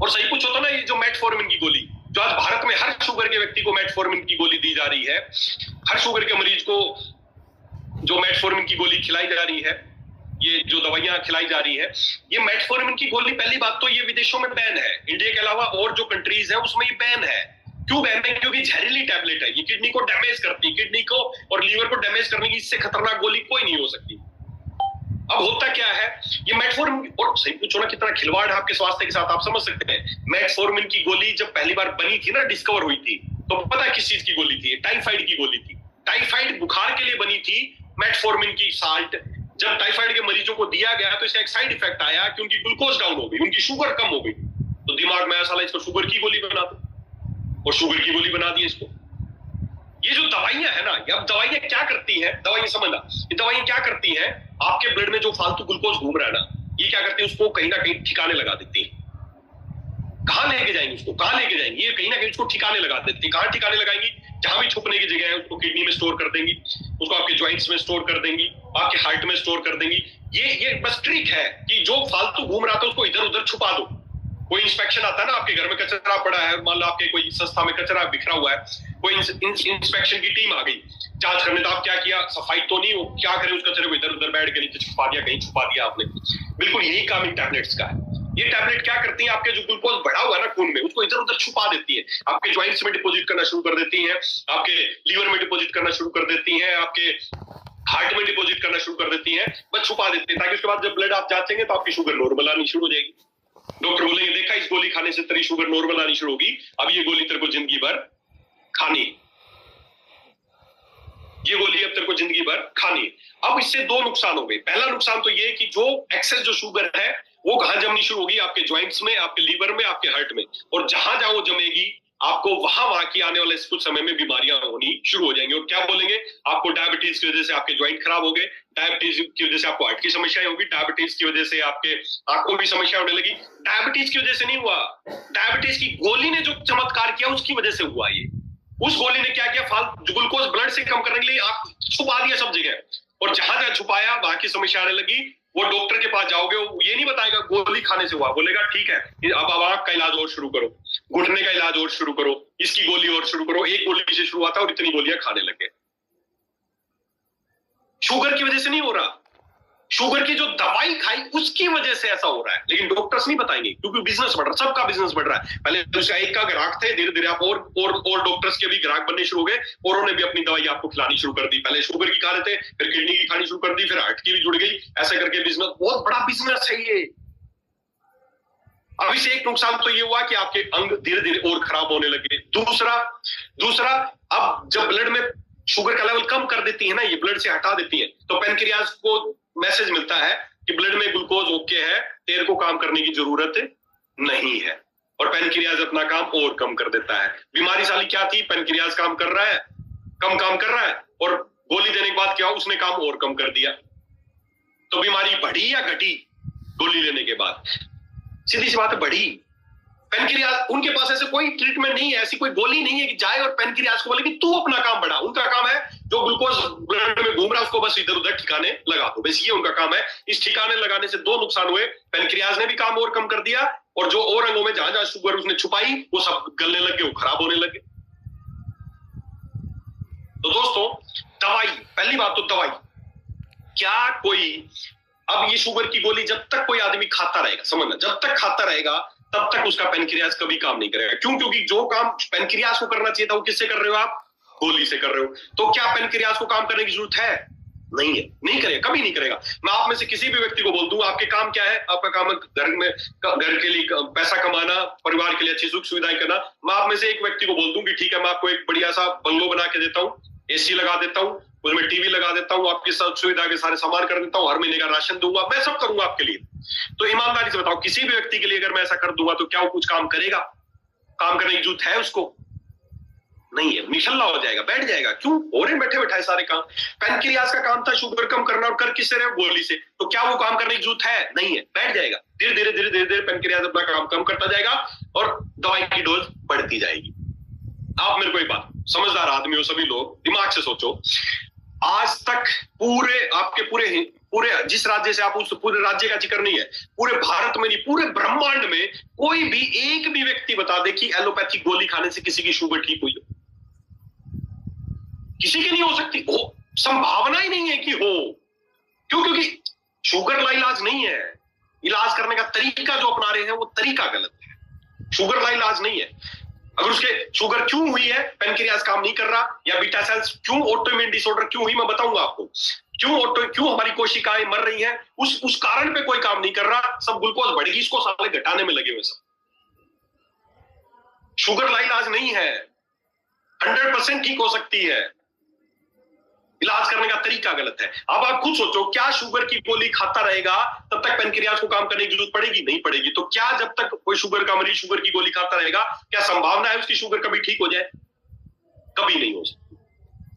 और सही पूछो तो ना, ये जो मेटफॉर्मिन की गोली, जो आज भारत में हर शुगर के व्यक्ति को मेटफॉर्मिन की गोली दी जा रही है, हर शुगर के मरीज को जो मेटफॉर्मिन की गोली खिलाई जा रही है, ये जो दवाइयां खिलाई जा रही है, ये मेटफॉर्मिन की गोली, पहली बात तो ये विदेशों में बैन है। इंडिया के अलावा और जो कंट्रीज है उसमें ये बैन है। क्यों बैन है? क्योंकि जहरीली टैबलेट है, ये किडनी को डैमेज करती है, किडनी को और लीवर को डैमेज करने की इससे खतरनाक गोली कोई नहीं हो सकती। अब होता क्या है, ये मेटफॉर्मिन, और सही पूछो ना कितना खिलवाड़ है आपके स्वास्थ्य के साथ, आप समझ सकते हैं। मेटफॉर्मिन की गोली जब पहली बार बनी थी ना, डिस्कवर हुई थी, तो पता है किस चीज की गोली थी? टाइफाइड की गोली थी। टाइफाइड बुखार के लिए बनी थी मेटफॉर्मिन की साल्ट। जब टाइफाइड के मरीजों को दिया गया तो इसका एक साइड इफेक्ट आया कि उनकी ग्लूकोज डाउन हो गई, उनकी शुगर कम हो गई। तो दिमाग में ऐसा लगा इसको शुगर की गोली बना दो, और शुगर की गोली बना दी इसको। ये जो दवाइयां है ना, अब दवाइयां क्या करती हैं, दवाइयां समझना, ये दवाइयां क्या करती हैं, आपके ब्लड में जो फालतू ग्लूकोज घूम रहा है ना, ये क्या करती है, उसको कहीं ना कहीं ठिकाने लगा देती है। कहां लेके जाएंगी उसको, कहां लेके जाएंगी, ये कहीं ना कहीं उसको ठिकाने लगा देती है। कहां ठिकाने लगाएंगी? जहां भी छुपने की जगह है उसको किडनी में स्टोर कर देंगी, उसको आपके ज्वाइंट्स में स्टोर कर देंगी, आपके हार्ट में स्टोर कर देंगी। ये बस ट्रिक है कि जो फालतू घूम रहा था उसको इधर उधर छुपा दो। कोई इंस्पेक्शन आता है ना, आपके घर में कचरा पड़ा है, मान लो आपके कोई संस्था में कचरा बिखरा हुआ है, कोई इंस्पेक्शन की टीम आ गई जांच करने, तो आप क्या किया, सफाई तो नहीं हो, क्या करें उस कचरे को इधर उधर बैठ के नीचे छुपा दिया, कहीं छुपा दिया आपने। बिल्कुल यही काम इन टैबलेट्स का है। ये टैबलेट क्या करती हैं, आपके जो ग्लूकोज बढ़ा हुआ है ना खून में, उसको इधर उधर छुपा देती है, आपके ज्वाइंट्स में डिपॉजिट करना शुरू कर देती हैं, आपके लीवर में डिपॉजिट करना शुरू कर देती हैं, आपके हार्ट में डिपॉजिट करना शुरू कर देती हैं, बस छुपा देती है, ताकि उसके बाद जब ब्लड आप जांचेंगे तो आपकी शुगर नॉर्मल आनी शुरू हो जाएगी। डॉक्टर बोलेंगे देखा इस गोली खाने से तेरी शुगर नॉर्मल आनी शुरू होगी, अब ये गोली तेरे को जिंदगी भर खानी, ये गोली अब तेरे को जिंदगी भर खानी। अब इससे दो नुकसान हो गए। पहला नुकसान तो ये कि जो एक्सेस जो शुगर है वो कहां जमनी शुरू होगी, आपके ज्वाइंट्स में, आपके लीवर में, आपके हार्ट में, और जहां जहां वो जमेगी आपको वहां की आने वाले कुछ समय में बीमारियां होनी शुरू हो जाएंगी। और क्या बोलेंगे, आपको डायबिटीज की वजह से आपके ज्वाइंट खराब हो गए, डायबिटीज की वजह से आपको हार्ट की समस्याएं होगी, डायबिटीज की वजह से आपके आंखों की समस्या होने लगी। डायबिटीज की वजह से नहीं हुआ, डायबिटीज की गोली ने जो चमत्कार किया उसकी वजह से हुआ। ये उस गोली ने क्या किया, ग्लूकोज ब्लड से कम करने के लिए आप छुपा दिया सब जगह, और जहां जहां छुपाया वहां की समस्या आने लगी। वो डॉक्टर के पास जाओगे, वो ये नहीं बताएगा गोली खाने से हुआ, बोलेगा ठीक है अब आंख का इलाज और शुरू करो, घुटने का इलाज और शुरू करो, इसकी गोली और शुरू करो। एक गोली से शुरू हुआ था और इतनी गोलियां खाने लगे। शुगर की वजह से नहीं हो रहा, शुगर की जो दवाई खाई उसकी वजह से ऐसा हो रहा है, लेकिन डॉक्टर्स नहीं बताएंगे क्योंकि बिजनेस बढ़ रहा है, सबका बिजनेस बढ़ रहा है। पहले उसका एक का ग्राहक थे, धीरे धीरे आप और डॉक्टर्स के भी ग्राहक बनने शुरू हो गए, और उन्होंने भी अपनी दवाई आपको खिलानी शुरू कर दी। पहले शुगर की खा रहे थे, फिर किडनी की खानी शुरू कर दी, फिर हार्ट की भी जुड़ गई, ऐसे करके बिजनेस, बहुत बड़ा बिजनेस है ये। अभी से एक नुकसान तो ये हुआ कि आपके अंग धीरे धीरे और खराब होने लगे। दूसरा अब जब ब्लड में शुगर का लेवल कम कर देती है ना, ये ब्लड से हटा देती है, तो पेनक्रियाज को मैसेज मिलता है कि ब्लड में ग्लूकोज ओके है, तेरे को काम करने की जरूरत नहीं है, और पेनक्रियाज अपना काम और कम कर देता है। बीमारी साली क्या थी, पेनक्रियाज काम कर रहा है, कम काम कर रहा है, और गोली देने के बाद क्या, उसने काम और कम कर दिया। तो बीमारी बढ़ी या घटी गोली लेने के बाद? सीधी सी बात है, बढ़ी। पेनक्रियाज, उनके पास ऐसे कोई ट्रीटमेंट नहीं है, ऐसी कोई गोली नहीं है कि जाए और पेनक्रियाज को बोले कि तू अपना काम बढ़ा। उनका काम है जो ग्लूकोज ब्लड में घूम रहा है उसको बस इधर उधर ठिकाने लगा दो, बस ये उनका काम है। इस ठिकाने लगाने से दो नुकसान हुए, पेनक्रियाज ने भी काम और कम कर दिया, और जो और अंगों में जहां जहां शुगर उसने छुपाई वो सब गलने लगे, वो खराब होने लगे। तो दोस्तों, दवाई, पहली बात तो दवाई, क्या कोई, अब ये शुगर की गोली जब तक कोई आदमी खाता रहेगा, समझना, जब तक खाता रहेगा तब तक उसका पेनक्रियाज कभी काम नहीं करेगा। क्यों? क्योंकि जो काम पेनक्रियाज को करना चाहिए था वो किससे कर रहे हो आप, गोली से कर रहे हो। तो क्या पेनक्रियाज को काम करने की जरूरत है? नहीं है, नहीं करेगा, कभी नहीं करेगा। मैं आप में से किसी भी व्यक्ति को बोल दूं आपके काम क्या है, आपका काम है घर के लिए पैसा कमाना, परिवार के लिए अच्छी सुख सुविधाएं करना। मैं आप में से एक व्यक्ति को बोल दूं कि ठीक है मैं आपको एक बढ़िया सा बंगलो बना के देता हूं, एसी लगा देता हूं, उसमें टीवी लगा देता हूं, आपकी सब सुविधा के सारे सामान कर देता हूं, हर महीने का राशन दूंगा, मैं सब करूंगा आपके लिए। तो ईमानदारी से बताओ, किसी भी व्यक्ति के लिए अगर मैं ऐसा कर दूंगा तो क्या वो कुछ काम करेगा? काम करने की जरूरत है उसको? नहीं है, निशल्ला हो जाएगा, बैठ जाएगा। क्यों? हो रहे बैठे बैठाए सारे काम। पेनक्रियाज का काम था शुगर कम करना, और कर किससे रहे, गोली से। तो क्या वो काम करने की जरूरत है? नहीं है, बैठ जाएगा। धीरे धीरे धीरे धीरे धीरे पेनक्रियाज अपना काम कम करता जाएगा और दवाई की डोज बढ़ती जाएगी। आप मेरे को एक बात, समझदार आदमी हो सभी लोग, दिमाग से सोचो, आज तक पूरे जिस राज्य से आप, उस पूरे राज्य का जिक्र नहीं है, पूरे भारत में नहीं, पूरे ब्रह्मांड में कोई भी एक भी व्यक्ति बता दे कि एलोपैथिक गोली खाने से किसी की शुगर ठीक हुई हो? किसी की नहीं हो सकती, हो संभावना ही नहीं है कि हो। क्यों? क्योंकि शुगर का इलाज नहीं है, इलाज करने का तरीका जो अपना रहे हैं वो तरीका गलत है। शुगर का इलाज नहीं है। अगर उसके शुगर क्यों हुई है, पेनक्रियाज काम नहीं कर रहा, या बीटा सेल्स क्यों, ऑटोइम्यून डिसऑर्डर क्यों हुई, मैं बताऊंगा आपको। क्यों हमारी कोशिकाएं मर रही हैं, उस कारण पे कोई काम नहीं कर रहा, सब ग्लूकोज बढ़ेगी इसको साले घटाने में लगे हुए सब। शुगर का इलाज नहीं है, 100% ठीक हो सकती है, इलाज करने का तरीका गलत है। अब आप खुद सोचो, क्या शुगर की गोली खाता रहेगा तब तक पेनक्रियाज को काम करने की जरूरत पड़ेगी? नहीं पड़ेगी। तो क्या जब तक कोई शुगर का मरीज शुगर की गोली खाता रहेगा, क्या संभावना है उसकी शुगर कभी ठीक हो जाए? कभी नहीं हो सकती,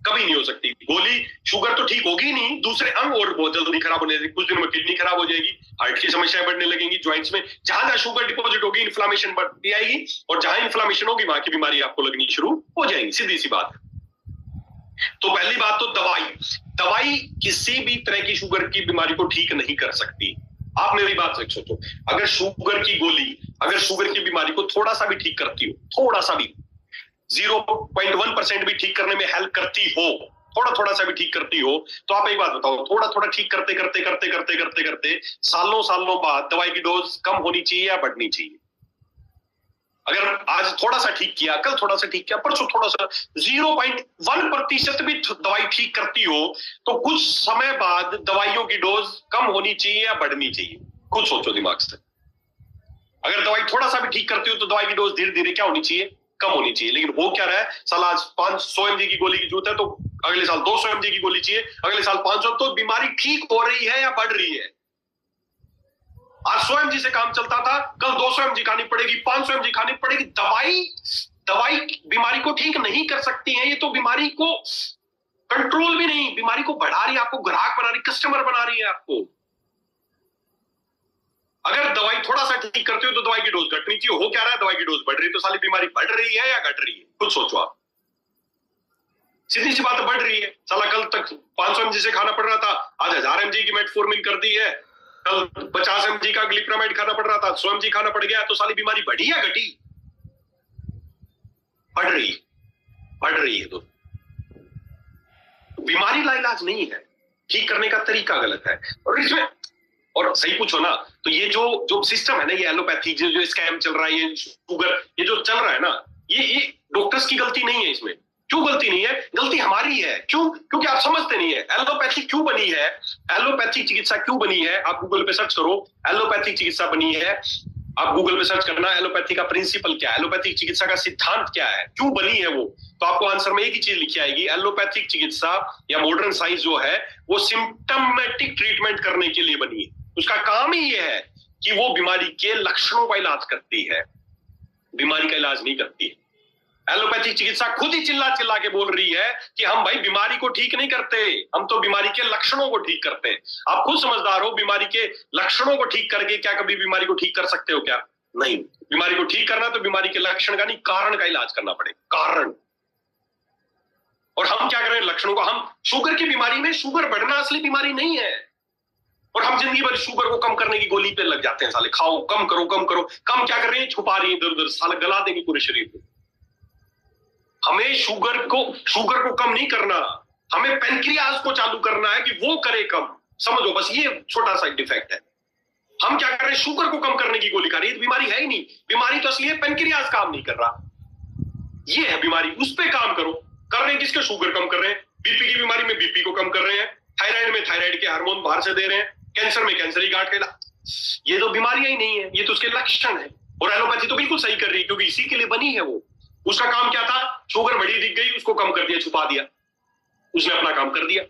कभी नहीं हो सकती। गोली, शुगर तो ठीक होगी नहीं, दूसरे अंग और बहुत जल्दी खराब होने लगेंगे, कुछ दिनों में किडनी खराब हो जाएगी, हार्ट की समस्याएं बढ़ने लगेंगी, ज्वाइंट्स में जहां जहां शुगर डिपॉजिट होगी इन्फ्लामेशन बढ़ती आएगी, और जहां इन्फ्लामेशन होगी वहां की बीमारी आपको लगनी शुरू हो जाएगी। सीधी सी बात। तो पहली बात तो दवाई दवाई किसी भी तरह की शुगर की बीमारी को ठीक नहीं कर सकती। आप मेरी बात से सोचो, अगर शुगर की गोली अगर शुगर की बीमारी को थोड़ा सा भी ठीक करती हो, थोड़ा सा भी 0.1% भी ठीक करने में हेल्प करती हो, थोड़ा थोड़ा सा भी ठीक करती हो, तो आप एक बात बताओ, थोड़ा थोड़ा ठीक करते करते करते करते करते करते सालों सालों बाद दवाई की डोज कम होनी चाहिए या बढ़नी चाहिए? अगर आज थोड़ा सा ठीक किया, कल थोड़ा सा ठीक किया, परसों थोड़ा सा, 0.1% भी दवाई ठीक करती हो, तो कुछ समय बाद दवाइयों की डोज कम होनी चाहिए या बढ़नी चाहिए? खुद सोचो दिमाग से। अगर दवाई थोड़ा सा भी ठीक करती हो तो दवाई की डोज धीरे धीरे क्या होनी चाहिए? कम होनी चाहिए। लेकिन वो क्या रहा है, साल आज 500 mg की गोली की जरूरत है तो अगले साल 200 mg की गोली चाहिए, अगले साल 500। तो बीमारी ठीक हो रही है या बढ़ रही है? आज 100 mg से काम चलता था, कल 200 mg खानी पड़ेगी, 500 mg खानी पड़ेगी। दवाई बीमारी को ठीक नहीं कर सकती है। ये तो बीमारी को कंट्रोल भी नहीं, बीमारी को बढ़ा रही है, आपको ग्राहक बना रही, कस्टमर बना रही है आपको। अगर दवाई थोड़ा सा ठीक करते हो तो दवाई की डोज घटनी चाहिए। हो क्या रहा है, दवाई की डोज बढ़ रही है, तो साली बीमारी बढ़ रही है या घट रही है? खुद सोचो आप। सीधी सी बात है, बढ़ रही है। साला कल तक 500 mg से खाना पड़ रहा था, आज 1000 mg की मेटफॉर्मिन कर दी है, कल 50 mg का ग्लिप्रामाइड खाना पड़ रहा था, 100 mg खाना पड़ गया, तो साली बीमारी बढ़ी या घटी? बढ़ रही है, बढ़ रही है। तो बीमारी लाइलाज नहीं है, ठीक करने का तरीका गलत है। और इसमें और सही पूछो ना, तो ये जो सिस्टम है ना, ये एलोपैथी जो स्कैम चल रहा है, ये शुगर, ये जो चल रहा है ना, ये डॉक्टर्स की गलती नहीं है इसमें। क्यों गलती नहीं है? गलती हमारी है। क्यों? क्योंकि आप समझते नहीं है एलोपैथी क्यों बनी है, एलोपैथिक चिकित्सा क्यों बनी है। आप गूगल पे सर्च करो, एलोपैथिक चिकित्सा बनी है। आप गूगल पे सर्च करना एलोपैथी का प्रिंसिपल क्या है, एलोपैथिक चिकित्सा का सिद्धांत क्या है, क्यों बनी है वो, तो आपको आंसर में एक ही चीज लिखी आएगी, एलोपैथिक चिकित्सा या मॉडर्न साइंस जो है वो सिम्टमेटिक ट्रीटमेंट करने के लिए बनी है। उसका काम ही ये है कि वो बीमारी के लक्षणों का इलाज करती है, बीमारी का इलाज नहीं करती है। एलोपैथिक चिकित्सा खुद ही चिल्ला चिल्ला के बोल रही है कि हम भाई बीमारी को ठीक नहीं करते, हम तो बीमारी के लक्षणों को ठीक करते हैं। आप खुद समझदार हो, बीमारी के लक्षणों को ठीक करके क्या कभी बीमारी को ठीक कर सकते हो क्या? नहीं। बीमारी को ठीक करना तो बीमारी के लक्षण का नहीं, कारण का इलाज करना पड़ेगा, कारण। और हम क्या करें, लक्षणों को, हम शुगर की बीमारी में, शुगर बढ़ना असली बीमारी नहीं है, और हम जिंदगी भर शुगर को कम करने की गोली पे लग जाते हैं। साले खाओ, कम करो, कम करो। कम क्या कर रही है? छुपा रही है इधर उधर, साले गला देंगे पूरे शरीर को। हमें शुगर को कम नहीं करना, हमें पेनक्रियाज को चालू करना है कि वो करे कम। समझो, बस ये छोटा सा डिफेक्ट है। हम क्या कर रहे हैं, शुगर को कम करने की गोली खा रही है, बीमारी है ही नहीं। बीमारी तो असली है, पेनक्रियाज काम नहीं कर रहा, ये है बीमारी। उस पे काम करो। कर रहे हैं किसके? शुगर कम कर रहे हैं। बीपी की बीमारी में बीपी को कम कर रहे हैं, थायराइड में थायराइड के हार्मोन बाहर से दे रहे हैं, कैंसर में कैंसर ही गांठ के ये तो बीमारियां ही नहीं है, ये तो उसके लक्षण है। और एलोपैथी तो बिल्कुल सही कर रही है, क्योंकि इसी के लिए बनी है वो। उसका काम क्या था? शुगर बढ़ी दिख गई, उसको कम कर दिया, छुपा दिया, उसने अपना काम कर दिया।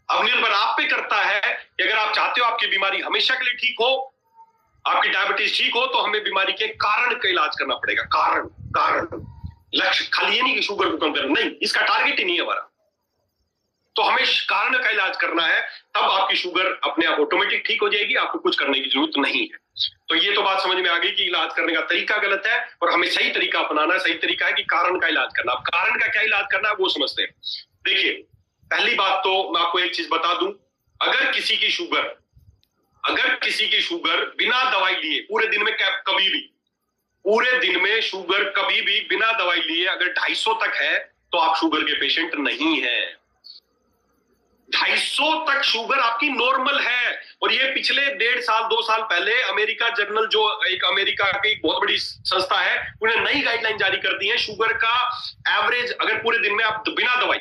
अब निर्भर आप पे करता है कि अगर आप चाहते हो आपकी बीमारी हमेशा के लिए ठीक हो, आपकी डायबिटीज ठीक हो, तो हमें बीमारी के कारण का इलाज करना पड़ेगा। कारण लक्ष्य खाली ये नहीं कि शुगर को कम करना, नहीं, इसका टारगेट ही नहीं है हमारा। तो हमें कारण का इलाज करना है, तब आपकी शुगर अपने आप ऑटोमेटिक ठीक हो जाएगी, आपको कुछ करने की जरूरत नहीं है। तो ये तो बात समझ में आ गई कि इलाज करने का तरीका गलत है, और हमें सही तरीका अपनाना है। सही तरीका है कि कारण का इलाज करना। अब कारण का क्या इलाज करना है वो समझते हैं। देखिए, पहली बात तो मैं आपको एक चीज बता दूं, अगर किसी की शुगर बिना दवाई लिए पूरे दिन में शुगर कभी भी बिना दवाई लिए अगर 250 तक है, तो आप शुगर के पेशेंट नहीं है। 250 तक शुगर आपकी नॉर्मल है। और ये पिछले 1.5 साल 2 साल पहले अमेरिका जर्नल, जो एक अमेरिका की बहुत बड़ी संस्था है, उन्हें नई गाइडलाइन जारी कर दी है। शुगर का एवरेज अगर पूरे दिन में आप बिना दवाई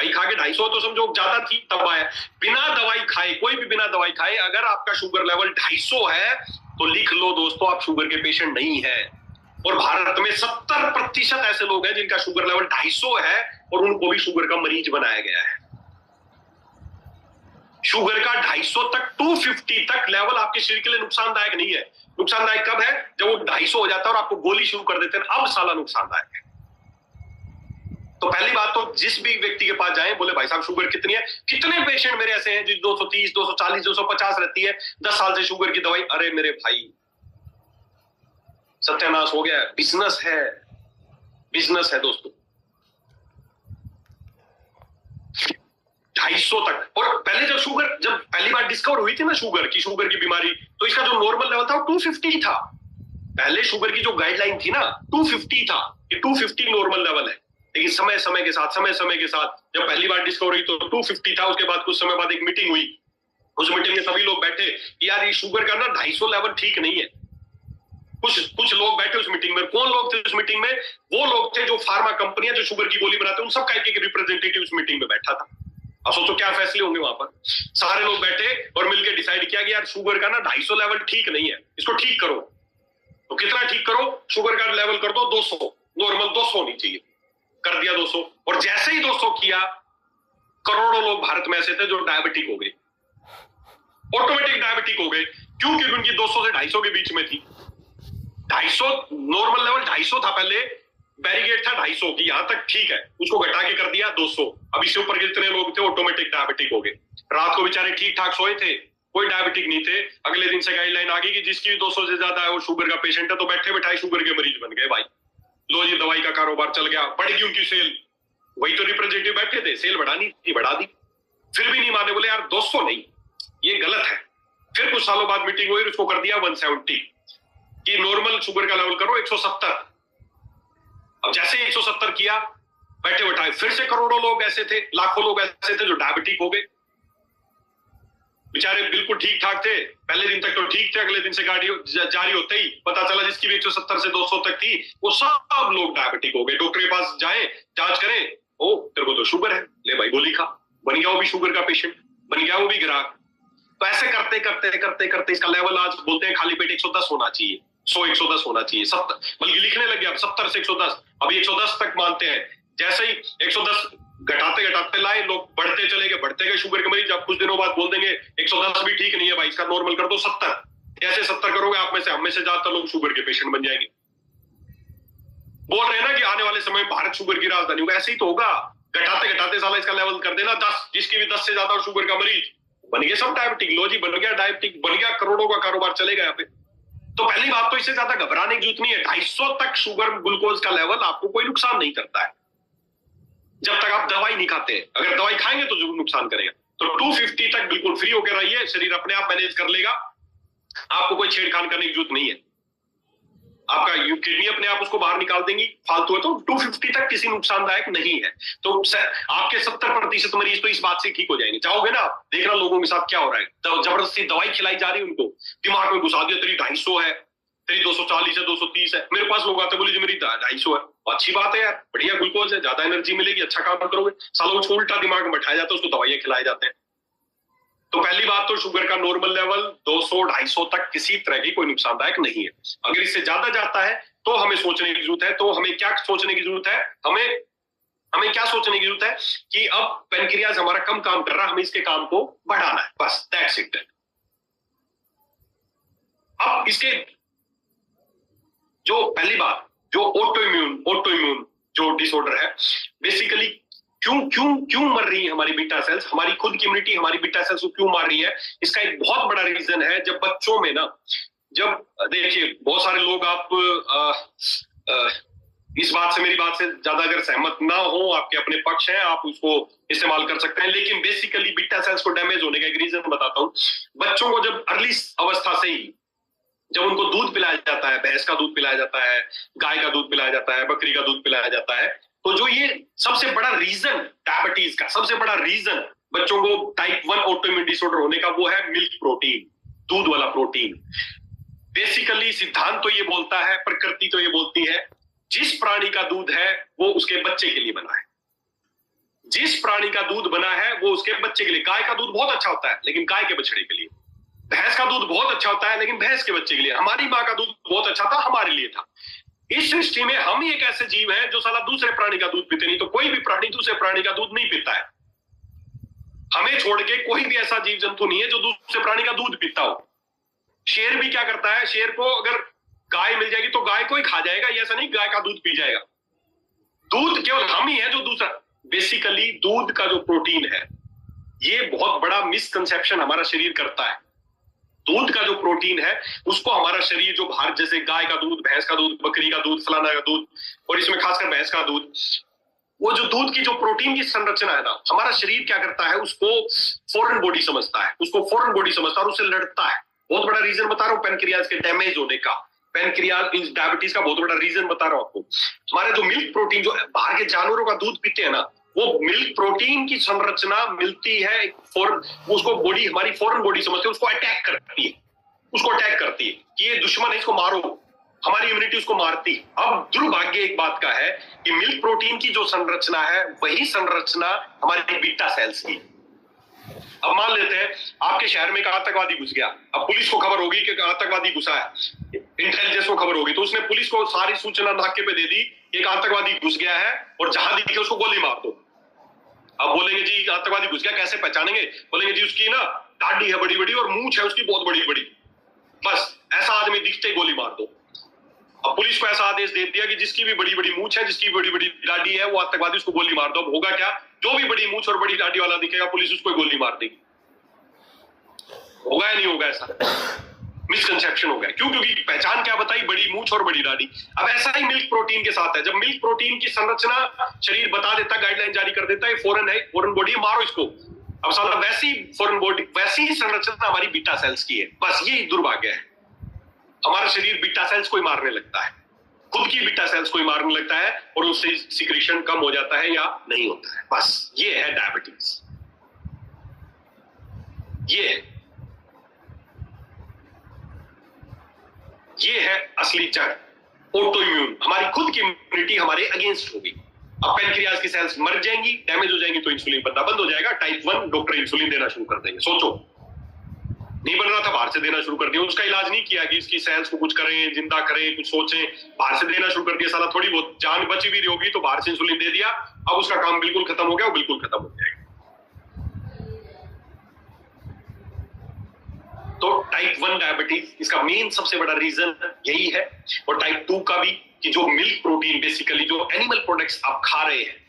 खा के 250 तो समझो ज्यादा थी तब आया, बिना दवाई खाए, कोई भी बिना दवाई खाए अगर आपका शुगर लेवल 250 है, तो लिख लो दोस्तों, आप शुगर के पेशेंट नहीं है। और भारत में 70% ऐसे लोग हैं जिनका शुगर लेवल 250 है, और उनको भी शुगर का मरीज बनाया गया है। शुगर का 250 तक, 250 तक लेवल आपके शरीर के लिए नुकसानदायक नहीं है। नुकसानदायक कब है? जब वो 250 हो जाता है और आपको गोली शुरू कर देते हैं, अब साला नुकसानदायक है। तो पहली बात तो जिस भी व्यक्ति के पास जाए, बोले भाई साहब शुगर कितनी है? कितने पेशेंट मेरे ऐसे हैं जो 230, 240, 250 रहती है, 10 साल से शुगर की दवाई। अरे मेरे भाई, सत्यानाश हो गया। बिजनेस है दोस्तों। 250 तक। और पहले जब पहली बार डिस्कवर हुई थी ना शुगर की बीमारी, तो इसका जो नॉर्मल लेवल था वो 250 था। पहले शुगर की जो गाइडलाइन थी ना 250 था, कि 250 नॉर्मल लेवल है। लेकिन समय के साथ जब पहली बार डिस्कवर हुई तो 250 था। उसके बाद कुछ समय बाद एक मीटिंग हुई, उस मीटिंग में सभी लोग बैठे कि यार ये शुगर का ना 250 लेवल ठीक नहीं है। कुछ लोग बैठे उस मीटिंग में। कौन लोग थे उस मीटिंग में? वो लोग थे जो फार्मा कंपनियां जो शुगर की गोली बनाते हैं, उन सब का एक रिप्रेजेंटेटिव उस मीटिंग में बैठा था। अब सोचो क्या फैसले होंगे वहां पर। सारे लोग बैठे और मिलकर डिसाइड किया कि यार शुगर का ना 250 लेवल ठीक नहीं है, इसको ठीक करो। तो कितना ठीक करो? शुगर का लेवल कर दो 200, नॉर्मल 200 होनी चाहिए। कर दिया 200। और जैसे ही 200 किया, करोड़ों लोग भारत में ऐसे थे जो डायबिटिक हो गए, ऑटोमेटिक डायबिटिक हो गए। क्यों? क्योंकि उनकी 200 से 250 के बीच में थी। 250 नॉर्मल लेवल 250 था पहले, बैरिगेड था 250 की, यहां तक ठीक है, उसको घटा के कर दिया 200। अब इससे ऊपर के जितने लोग थे ऑटोमेटिक डायबिटिक हो गए। रात को बेचारे ठीक ठाक सोए थे, कोई डायबिटिक नहीं थे। अगले दिन से गाइडलाइन आ गई कि जिसकी भी 200 से ज्यादा है वो शुगर का पेशेंट है। तो बैठे बैठाए शुगर के मरीज बन गए भाई। लो जी, दवाई का कारोबार चल गया, बढ़ गई उनकी सेल। वही तो रिप्रेजेंटेटिव बैठे थे, सेल बढ़ानी थी, बढ़ा दी। फिर भी नहीं माने, बोले यार 200 नहीं, ये गलत है। फिर कुछ सालों बाद मीटिंग हुई, उसको कर दिया 170 कि नॉर्मल शुगर का लेवल करो 170। अब जैसे 170 किया, बैठे बैठाए फिर से करोड़ों लोग ऐसे थे, लाखों लोग ऐसे थे जो डायबिटिक हो गए। बेचारे बिल्कुल ठीक ठाक थे, पहले दिन तक तो ठीक थे, अगले दिन से गाड़ी जारी होते ही पता चला जिसकी भी 170 से 200 तक थी वो सब लोग डायबिटिक हो गए। डॉक्टर के पास जाए, जांच करें, ओ तेरे को तो शुगर है, ले भाई गोली खा। बन गया वो भी शुगर का पेशेंट, बन गया वो भी ग्राहक। तो ऐसे करते करते करते करते इसका लेवल आज बोलते हैं खाली पेट 110 होना चाहिए, 110 होना चाहिए, 70, बल्कि लिखने लग गया अब 70 से 110, अभी 110 तक मानते हैं। जैसे ही 110 घटाते घटाते लाए, लोग बढ़ते गए शुगर के मरीज। अब कुछ दिनों बाद बोल देंगे 110 भी ठीक नहीं है भाई, इसका नॉर्मल कर दो 70। जैसे 70 करोगे, आप में से हम में से ज्यादातर लोग शुगर के पेशेंट बन जाएंगे। बोल रहे हैं ना कि आने वाले समय में भारत शुगर की राजधानी होगा, ऐसे ही तो होगा। घटाते घटाते साला इसका लेवल कर देना 10, जिसकी भी 10 से ज्यादा शुगर का मरीज बन गए सब डायबिटिक। लो जी, बन गया डायबिटिक, बन गया, करोड़ों का कारोबार चलेगा यहाँ पे। तो पहली बात तो इससे ज्यादा घबराने की जरूरत नहीं है। 250 तक शुगर ग्लूकोज का लेवल आपको कोई नुकसान नहीं करता है, जब तक आप दवाई नहीं खाते। अगर दवाई खाएंगे तो जरूर नुकसान करेगा। तो 250 तक बिल्कुल फ्री होकर रहिए, शरीर अपने आप मैनेज कर लेगा, आपको कोई छेड़खान करने की जरूरत नहीं है। आपका किडनी अपने आप उसको बाहर निकाल देंगी, फालतू है। तो 250 तक किसी नुकसानदायक नहीं है। तो आपके 70% मरीज तो इस बात से ठीक हो जाएंगे। चाहोगे ना आप, देखना लोगों के साथ क्या हो रहा है। तो जबरदस्ती दवाई खिलाई जा रही है, उनको दिमाग में घुसा दिया तेरी 250 है, तेरी 240 है, 230 है। मेरे पास लोग आते बोले जी मेरी 250 है। अच्छी बात है यार, बढ़िया ग्लूकोज है, ज्यादा एनर्जी मिलेगी, अच्छा काम करोगे। सालों को उल्टा दिमाग में बैठाया जाता है, उसको दवाइयां खिलाए जाते हैं। तो पहली बात तो शुगर का नॉर्मल लेवल 200-250 तक किसी तरह की कोई नुकसानदायक नहीं है। अगर इससे ज्यादा जाता है तो हमें सोचने की जरूरत है। तो हमें क्या सोचने की जरूरत है? हमें क्या सोचने की जरूरत है कि अब पेनक्रियाज हमारा कम काम कर रहा है, हमें इसके काम को बढ़ाना है, बस दैट्स इट। अब इसके जो पहली बात, जो ऑटोइम्यून जो डिसऑर्डर है, बेसिकली क्यों मर रही है हमारी बीटा सेल्स, हमारी खुद की इम्यूनिटी हमारी बीटा सेल्स को क्यों मार रही है? इसका एक बहुत बड़ा रीजन है। जब बच्चों में ना, जब देखिए बहुत सारे लोग, आप इस बात से, मेरी बात से ज्यादा अगर सहमत ना हो, आपके अपने पक्ष हैं, आप उसको इस्तेमाल कर सकते हैं। लेकिन बेसिकली बीटा सेल्स को डैमेज होने का एक रीजन बताता हूँ। बच्चों को जब अर्ली अवस्था से ही जब उनको दूध पिलाया जाता है, भैंस का दूध पिलाया जाता है, गाय का दूध पिलाया जाता है, बकरी का दूध पिलाया जाता है, तो जो ये सबसे बड़ा रीजन डायबिटीज का, सबसे बड़ा रीजन बच्चों को टाइप 1 ऑटोइम्यून डिसऑर्डर होने का, वो है मिल्क प्रोटीन, दूध वाला प्रोटीन। बेसिकली सिद्धांत तो ये बोलता है, प्रकृति तो ये बोलती है, जिस प्राणी का दूध है वो उसके बच्चे के लिए बना है। जिस प्राणी का दूध बना है वो उसके बच्चे के लिए। गाय का दूध बहुत अच्छा होता है लेकिन गाय के बछड़े के लिए। भैंस का दूध बहुत अच्छा होता है लेकिन भैंस के बच्चे के लिए। हमारी माँ का दूध बहुत अच्छा था, हमारे लिए था। इस सृष्टि में हम ही एक ऐसे जीव हैं जो साला दूसरे प्राणी का दूध पीते नहीं। तो कोई भी प्राणी दूसरे प्राणी का दूध नहीं पीता है। हमें छोड़ के कोई भी ऐसा जीव जंतु नहीं है जो दूसरे प्राणी का दूध पीता हो। शेर भी क्या करता है, शेर को अगर गाय मिल जाएगी तो गाय को ही खा जाएगा, ये ऐसा नहीं गाय का दूध पी जाएगा। दूध केवल हम ही है जो दूसरा। बेसिकली दूध का जो प्रोटीन है, ये बहुत बड़ा मिसकंसेप्शन हमारा शरीर करता है। दूध का जो प्रोटीन है उसको हमारा शरीर, जो बाहर जैसे गाय का दूध, भैंस का दूध, बकरी का दूध, फलाना का दूध, और इसमें खासकर भैंस का दूध, वो जो दूध की जो प्रोटीन की संरचना है ना, हमारा शरीर क्या करता है, उसको फॉरेन बॉडी समझता है, उसको फॉरेन बॉडी समझता है और उससे लड़ता है। बहुत बड़ा रीजन बता रहा हूँ पेनक्रियाज के डैमेज होने का, पेनक्रियाज डायबिटीज का बहुत बड़ा रीजन बता रहा हूँ आपको। हमारे जो मिल्क प्रोटीन, जो बाहर के जानवरों का दूध पीते हैं ना, वो मिल्क प्रोटीन की संरचना मिलती है फॉरेन, उसको बॉडी, हमारी फॉरेन बॉडी समझती है, उसको अटैक करती है, उसको अटैक करती है कि ये दुश्मन है, इसको मारो, हमारी इम्यूनिटी उसको मारती। अब दुर्भाग्य एक बात का है कि मिल्क प्रोटीन की जो संरचना है वही संरचना हमारी बीटा सेल्स की। अब मान लेते हैं आपके शहर में एक आतंकवादी घुस गया, अब पुलिस को खबर होगी कि आतंकवादी घुसा है, इंटेलिजेंस को खबर होगी, तो उसने पुलिस को सारी सूचना नाके पे दे दी, एक आतंकवादी घुस गया है और जहां दिखे उसको गोली मार दो। अब बोलेंगे जी आतंकवादी घुस गया, कैसे पहचानेंगे? बोलेंगे जी उसकी ना दाढ़ी है बड़ी बड़ी और मूंछ है उसकी बहुत बड़ी बड़ी, बस ऐसा आदमी दिखते ही गोली मार दो। अब पुलिस को ऐसा आदेश दे दिया कि जिसकी भी बड़ी बड़ी मूंछ है, जिसकी बड़ी बड़ी दाढ़ी है, वो आतंकवादी, उसको गोली मार दो। अब होगा क्या? जो भी बड़ी मूंछ और बड़ी दाढ़ी वाला दिखेगा पुलिस उसको गोली मार देगी। होगा या नहीं होगा? ऐसा मिसकंसेप्शन हो गया। क्यों? क्योंकि पहचान क्या बताई? बड़ी मूंछ और बड़ी दाढ़ी। अब ऐसा ही मिल्क प्रोटीन के साथ है, जब मिल्क प्रोटीन की संरचना शरीर बता देता, गाइडलाइन जारी कर देता है, फॉरेन है, फॉरेन बॉडी, मारो इसको। अब साला वैसी फॉरेन बॉडी, वैसी ही संरचना हमारी बीटा सेल्स की है। बस यही दुर्भाग्य है, हमारा शरीर बीटा सेल्स को ही मारने लगता है, खुद की बीटा सेल्स को ही मारने लगता है और उससे सिक्रीशन कम हो जाता है या नहीं होता है। बस ये है डायबिटीज, ये है असली जड़। ऑटो इम्यून, हमारी खुद की इम्यूनिटी हमारे अगेंस्ट होगी। अब पेनक्रियाज की सेल्स मर जाएंगी, डैमेज हो जाएंगी, तो इंसुलिन बनना बंद हो जाएगा। टाइप 1 डॉक्टर इंसुलिन देना शुरू कर देंगे। सोचो, नहीं बन रहा था, बाहर से देना शुरू कर दिया। उसका इलाज नहीं किया कि इसकी सेल्स को कुछ करें, जिंदा करें, कुछ सोचें, बाहर से देना शुरू कर दिया। साला थोड़ी बहुत जान बची भी रही होगी तो बाहर से इंसुलिन दे दिया, अब उसका काम बिल्कुल खत्म हो गया, वो बिल्कुल खत्म हो जाएगा। तो टाइप 1 डायबिटीज, इसका मेन सबसे बड़ा रीजन यही है। और टाइप 2 का भी, कि जो मिल्क प्रोटीन, बेसिकली जो एनिमल प्रोडक्ट्स आप खा रहे हैं,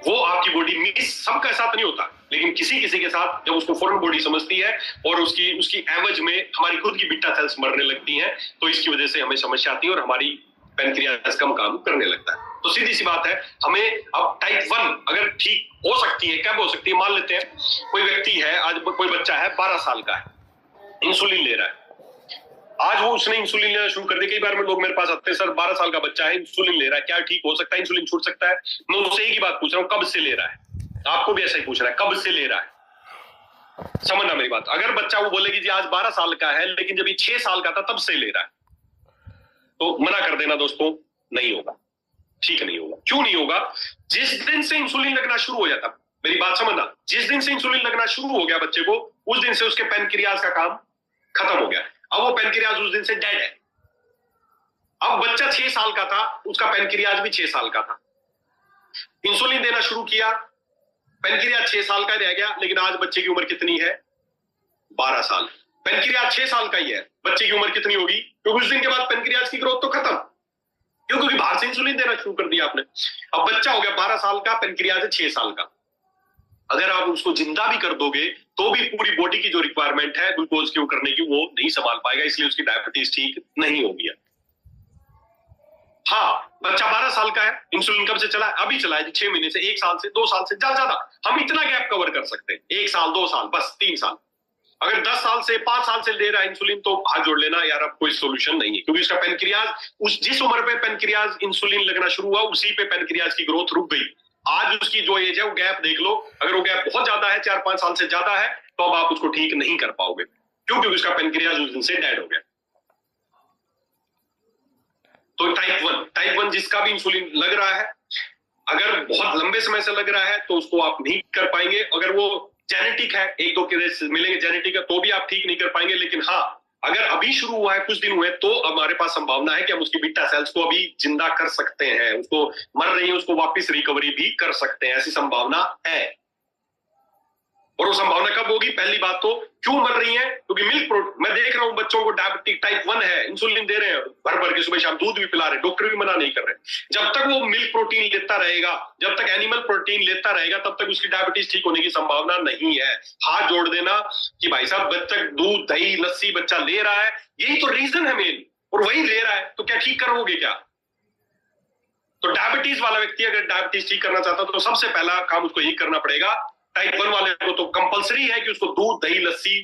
वो आपकी बॉडी मिस, सबका साथ नहीं होता, लेकिन किसी किसी के साथ जब उसको फॉरेन बॉडी समझती है और उसकी एवज में हमारी खुद की बीटा सेल्स मरने लगती हैं, तो इसकी वजह से हमें समस्या आती है और हमारी पेनक्रियाज कम काम करने लगता है। तो सीधी सी बात है, हमें अब टाइप 1 अगर ठीक हो सकती है, कब हो सकती है? मान लेते हैं कोई व्यक्ति है, आज कोई बच्चा है 12 साल का है, इंसुलिन ले रहा है, आज वो उसने इंसुलिन लेना शुरू कर दिया। कई बार में लोग मेरे पास आते हैं, सर 12 साल का बच्चा है, इंसुलिन ले रहा है, क्या ठीक हो सकता है? इंसुलिन छूट सकता है? मैं उससे एक ही बात पूछ रहा हूँ, कब से ले रहा है? आपको भी ऐसा ही पूछ रहा है, कब से ले रहा है? समझना मेरी बात। अगर बच्चा वो बोले कि जी आज 12 साल का है, लेकिन जब ये 6 साल का था तब से ले रहा है, तो मना कर देना दोस्तों, नहीं होगा, ठीक नहीं होगा। क्यों नहीं होगा? जिस दिन से इंसुलिन लगना शुरू हो जाता, मेरी बात समझना, जिस दिन से इंसुलिन लगना शुरू हो गया बच्चे को, उस दिन से उसके पेनक्रियाज का काम खत्म हो गया। अब वो पेनक्रियाज उस दिन से डेड है। अब बच्चा 6 साल का था, उसका पेनक्रियाज भी 6 साल का था, इंसुलिन देना शुरू किया, पेनक्रियाज 6 साल का रह गया, लेकिन आज बच्चे की उम्र कितनी है? 12 साल। पेनक्रियाज 6 साल का ही है, बच्चे की उम्र कितनी होगी? क्योंकि उस दिन के बाद पेनक्रियाज की ग्रोथ तो खत्म, क्योंकि बाहर से इंसुलिन देना शुरू कर दिया आपने। अब बच्चा हो गया 12 साल का, पेनक्रियाज है 6 साल का। अगर आप उसको जिंदा भी कर दोगे तो भी पूरी बॉडी की जो रिक्वायरमेंट है ग्लूकोज की करने की, वो नहीं संभाल पाएगा, इसलिए उसकी डायबिटीज ठीक नहीं होगी। हाँ, बच्चा 12 साल का है, इंसुलिन कब से चला है? अभी चला है, 6 महीने से, 1 साल से, 2 साल से, ज्यादा हम इतना गैप कवर कर सकते हैं, 1 साल 2 साल, बस 3 साल। अगर 10 साल से 5 साल से ले रहा है इंसुलिन, तो हाथ जोड़ लेना यार, अब कोई सोल्यूशन नहीं है, क्योंकि उसका पेनक्रियाज, उस जिस उम्र पे पेनक्रियाज इंसुलिन लगना शुरू हुआ, उसी पे पेनक्रियाज की ग्रोथ रुक गई। आज उसकी जो एज है, वो गैप देख लो, अगर वो गैप बहुत ज्यादा है, 4-5 साल से ज्यादा है, तो अब आप उसको ठीक नहीं कर पाओगे, क्योंकि उसका पेनक्रियाज उस दिन से डेड हो गया। तो टाइप 1 जिसका भी इंसुलिन लग रहा है, अगर बहुत लंबे समय से लग रहा है तो उसको आप नहीं कर पाएंगे। अगर वो जेनेटिक है, 1-2 केस मिलेंगे जेनेटिक है, तो भी आप ठीक नहीं कर पाएंगे। लेकिन हाँ, अगर अभी शुरू हुआ है, कुछ दिन हुए, तो हमारे पास संभावना है कि हम उसकी बीटा सेल्स को अभी जिंदा कर सकते हैं, उसको मर रही है उसको वापस रिकवरी भी कर सकते हैं, ऐसी संभावना है। और वो संभावना कब होगी? पहली बात तो क्यों मर रही है? क्योंकि मैं देख रहा हूं बच्चों को डायबिटिक टाइप 1 है, इंसुलिन दे रहे हैं, भर भर के सुबह शाम दूध भी पिला रहे हैं, डॉक्टर भी मना नहीं कर रहे। जब तक वो मिल्क प्रोटीन लेता रहेगा, जब तक एनिमल प्रोटीन लेता रहेगा, तब तक उसकी डायबिटीज ठीक होने की संभावना नहीं है। हाथ जोड़ देना कि भाई साहब, बच्चा दूध दही लस्सी बच्चा ले रहा है, यही तो रीजन है मेन, और वही ले रहा है, तो क्या ठीक करोगे क्या? तो डायबिटीज वाला व्यक्ति अगर डायबिटीज ठीक करना चाहता है तो सबसे पहला काम उसको यही करना पड़ेगा। टाइप 1 वाले को तो कंपलसरी है कि उसको दूध दही लस्सी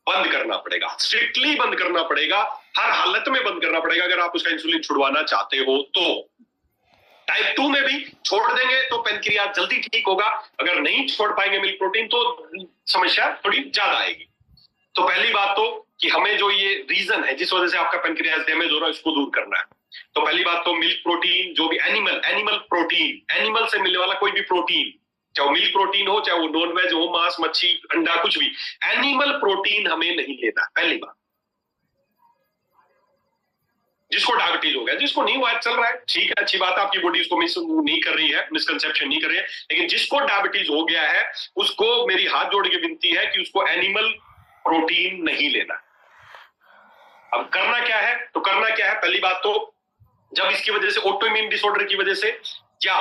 बंद करना पड़ेगा, स्ट्रिक्टली बंद करना पड़ेगा, हर हालत में बंद करना पड़ेगा अगर आप उसका इंसुलिन छुड़वाना चाहते हो तो। टाइप 2 में भी छोड़ देंगे तो पेनक्रियाज जल्दी ठीक होगा, अगर नहीं छोड़ पाएंगे मिल्क प्रोटीन तो समस्या थोड़ी ज्यादा आएगी। तो पहली बात तो कि हमें जो ये रीजन है जिस वजह से आपका पेनक्रियाज डैमेज हो रहा है इसको दूर करना है। तो पहली बात तो मिल्क प्रोटीन, जो भी एनिमल प्रोटीन, एनिमल से मिलने वाला कोई भी प्रोटीन, चाहे वो मिल्क प्रोटीन हो, चाहे वो नॉन वेज हो, मांस मच्छी अंडा कुछ भी, एनिमल प्रोटीन हमें नहीं लेना। पहली बात, जिसको डायबिटीज हो गया, जिसको नहीं हुआ चल रहा है ठीक है, अच्छी बात है, आपकी बॉडी उसको मिस नहीं कर रही है, मिसकंसेप्शन नहीं कर रही है, लेकिन जिसको डायबिटीज हो गया है उसको मेरी हाथ जोड़ के विनती है कि उसको एनिमल प्रोटीन नहीं लेना। अब करना क्या है, तो करना क्या है, पहली बात तो जब इसकी वजह से ऑटोइम्यून डिसऑर्डर की वजह से या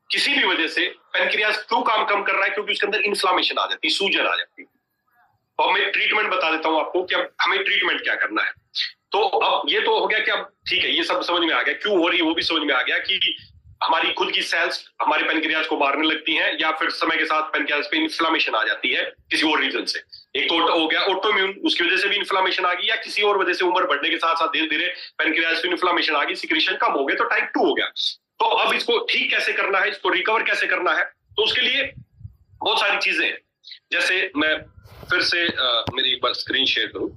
किसी भी वजह से पेनक्रियाज क्यों काम कम कर रहा है, क्योंकि उसके अंदर इन्फ्लामेशन आ जाती है, सूजन आ जाती है। तो मैं ट्रीटमेंट बता देता हूं आपको कि अब हमें ट्रीटमेंट क्या करना है। तो अब ये तो हो गया कि अब ठीक है, ये सब समझ में आ गया क्यों हो रही है, वो भी समझ में आ गया कि हमारी खुद की सेल्स हमारे पेनक्रियाज को मारने लगती हैं या फिर समय के साथ पेनक्रियाज पे इन्फ्लामेशन आ जाती है किसी और रीजन से। एक तो हो गया ऑटोइम्यून, उसकी वजह से भी इन्फ्लामेशन आ गई, या किसी और वजह से उम्र बढ़ने के साथ साथ धीरे धीरे पेनक्रियाज पे इन्फ्लामेशन आ गई, सिक्रीशन कम हो गया, तो टाइप 2 हो गया। तो अब इसको ठीक कैसे करना है, इसको रिकवर कैसे करना है, तो उसके लिए बहुत सारी चीजें हैं। जैसे मैं फिर से मेरी एक बार स्क्रीन शेयर करूं।